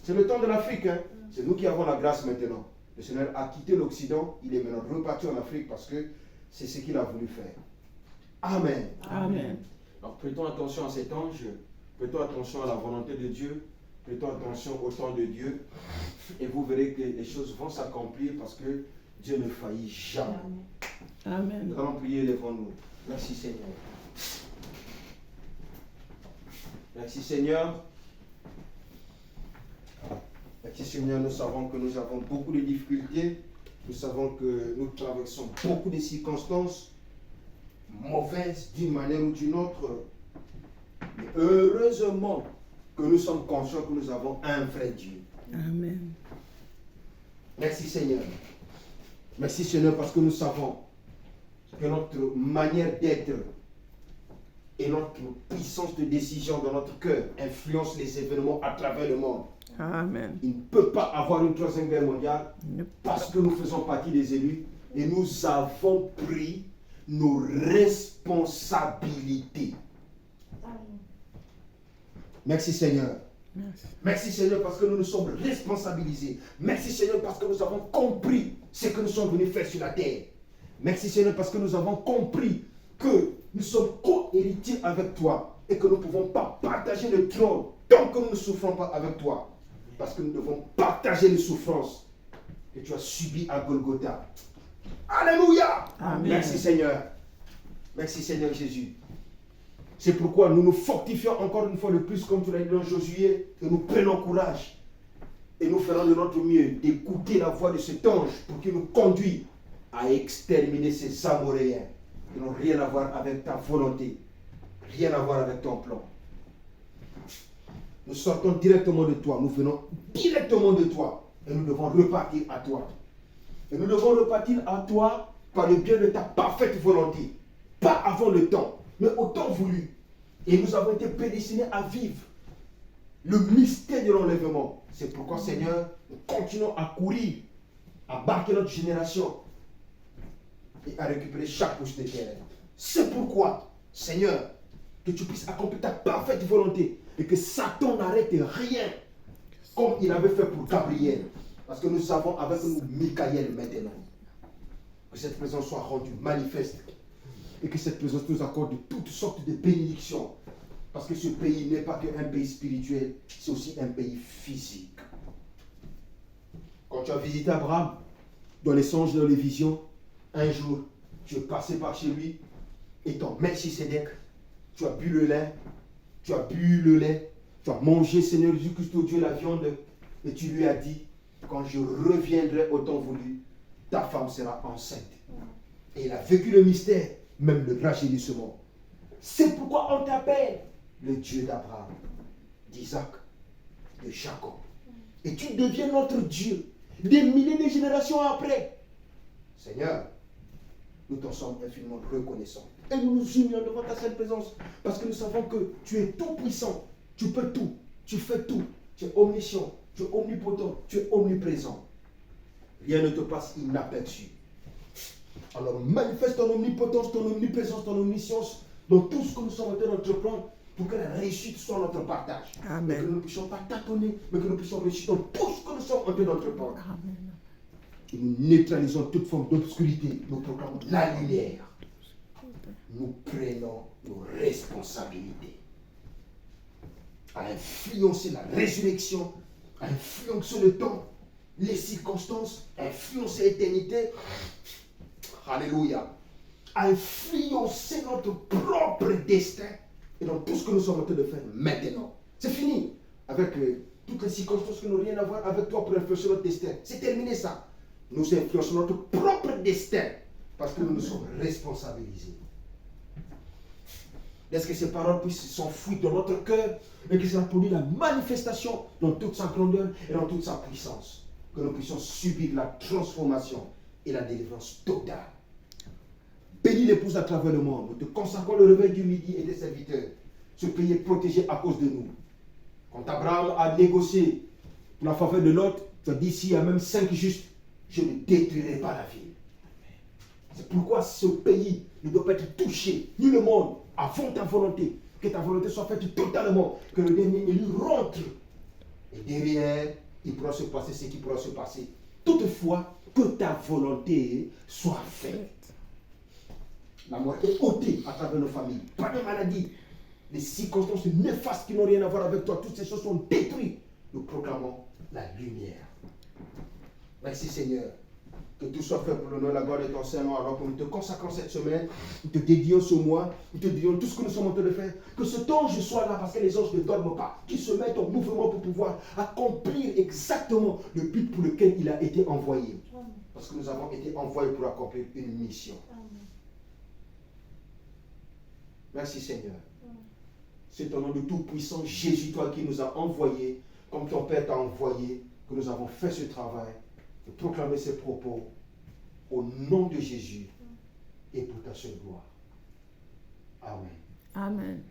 Speaker 4: C'est le temps de l'Afrique. Hein? C'est nous qui avons la grâce maintenant. Le Seigneur a quitté l'Occident. Il est maintenant reparti en Afrique parce que c'est ce qu'il a voulu faire. Amen.
Speaker 3: Amen.
Speaker 4: Alors prêtons attention à cet ange Prêtons attention à la volonté de Dieu. Prêtons attention au temps de Dieu. Et vous verrez que les choses vont s'accomplir parce que Dieu ne faillit jamais.
Speaker 3: Amen.
Speaker 4: Nous allons prier devant nous. Merci Seigneur. Merci Seigneur. Merci Seigneur, nous savons que nous avons beaucoup de difficultés. Nous savons que nous traversons beaucoup de circonstances mauvaises d'une manière ou d'une autre. Mais heureusement que nous sommes conscients que nous avons un vrai Dieu.
Speaker 3: Amen.
Speaker 4: Merci Seigneur. Merci Seigneur parce que nous savons que notre manière d'être et notre puissance de décision dans notre cœur influence les événements à travers le monde.
Speaker 3: Amen.
Speaker 4: Il ne peut pas avoir une troisième guerre mondiale parce que nous faisons partie des élus et nous avons pris nos responsabilités. Merci Seigneur.
Speaker 3: Merci.
Speaker 4: Merci Seigneur parce que nous nous sommes responsabilisés. Merci Seigneur parce que nous avons compris ce que nous sommes venus faire sur la terre. Merci Seigneur parce que nous avons compris que nous sommes co-héritiers avec toi et que nous ne pouvons pas partager le trône tant que nous ne souffrons pas avec toi. Parce que nous devons partager les souffrances que tu as subies à Golgotha. Alléluia.
Speaker 3: Amen.
Speaker 4: Merci Seigneur. Merci Seigneur Jésus. C'est pourquoi nous nous fortifions encore une fois de plus, comme tu l'as dit dans Josué, que nous prenons courage. Et nous ferons de notre mieux d'écouter la voix de cet ange pour qu'il nous conduise à exterminer ces Amoréens qui n'ont rien à voir avec ta volonté, rien à voir avec ton plan. Nous sortons directement de toi, nous venons directement de toi et nous devons repartir à toi. Et nous devons repartir à toi par le bien de ta parfaite volonté, pas avant le temps, mais au temps voulu. Et nous avons été prédestinés à vivre le mystère de l'enlèvement. C'est pourquoi, Seigneur, nous continuons à courir, à marquer notre génération et à récupérer chaque couche de terre. C'est pourquoi, Seigneur, que tu puisses accomplir ta parfaite volonté et que Satan n'arrête rien comme il avait fait pour Gabriel. Parce que nous avons avec nous Michael maintenant. Que cette présence soit rendue manifeste et que cette présence nous accorde toutes sortes de bénédictions. Parce que ce pays n'est pas qu'un pays spirituel, c'est aussi un pays physique. Quand tu as visité Abraham, dans les songes, dans les visions, un jour, tu es passé par chez lui, étant Melchisédek, tu as bu le lait, tu as mangé, Seigneur Jésus-Christ, au Dieu, la viande, et tu lui as dit, quand je reviendrai au temps voulu, ta femme sera enceinte. Et il a vécu le mystère, même le rajeunissement. C'est pourquoi on t'appelle le Dieu d'Abraham, d'Isaac, de Jacob. Et tu deviens notre Dieu, des milliers de générations après. Seigneur, nous t'en sommes infiniment reconnaissants. Et nous nous humilions devant ta sainte présence, parce que nous savons que tu es tout puissant, tu peux tout, tu fais tout, tu es omniscient, tu es omnipotent, tu es omniprésent. Rien ne te passe inaperçu. Alors manifeste ton omnipotence, ton omniprésence, ton omniscience dans tout ce que nous sommes en train d'entreprendre pour que la réussite soit notre partage.
Speaker 3: Amen.
Speaker 4: Et que nous ne puissions pas tâtonner, mais que nous puissions réussir dans tout ce que nous sommes en train d'entreprendre.
Speaker 3: Amen.
Speaker 4: Et nous neutralisons toute forme d'obscurité. Nous proclamons la lumière. Nous prenons nos responsabilités à influencer la résurrection, à influencer le temps, les circonstances, à influencer l'éternité. Alléluia. À influencer notre propre destin et dans tout ce que nous sommes en train de faire maintenant. C'est fini avec toutes les circonstances qui n'ont rien à voir avec toi pour influencer notre destin. C'est terminé ça. Nous influençons notre propre destin parce que nous nous sommes responsabilisés. Laisse que ces paroles puissent s'enfouir dans notre cœur et que ça produise la manifestation dans toute sa grandeur et dans toute sa puissance. Que nous puissions subir la transformation et la délivrance totale. Bénis l'épouse à travers le monde. Nous te consacrons le réveil du midi et des serviteurs. Ce pays est protégé à cause de nous. Quand Abraham a négocié pour la faveur de l'autre, tu as dit s'il y a même 5 justes, je ne détruirai pas la ville. C'est pourquoi ce pays ne doit pas être touché, ni le monde, avant ta volonté. Que ta volonté soit faite totalement, que le dernier élu rentre. Et derrière, il pourra se passer ce qui pourra se passer. Toutefois, que ta volonté soit faite. La mort est ôtée à travers nos familles. Pas de maladie, les circonstances néfastes qui n'ont rien à voir avec toi, toutes ces choses sont détruites. Nous proclamons la lumière. Merci Seigneur. Que tout soit fait pour le nom et la gloire de ton Saint-Nom. Alors que nous te consacrons cette semaine, nous te dédions ce mois, nous te dédions tout ce que nous sommes en train de faire. Que ce ange soit là parce que les anges ne dorment pas, qu'ils se mettent en mouvement pour pouvoir accomplir exactement le but pour lequel il a été envoyé. Parce que nous avons été envoyés pour accomplir une mission. Merci Seigneur. C'est au nom de Tout-Puissant Jésus, toi qui nous as envoyés, comme ton Père t'a envoyé, que nous avons fait ce travail, de proclamer ces propos au nom de Jésus et pour ta seule gloire. Amen.
Speaker 3: Amen.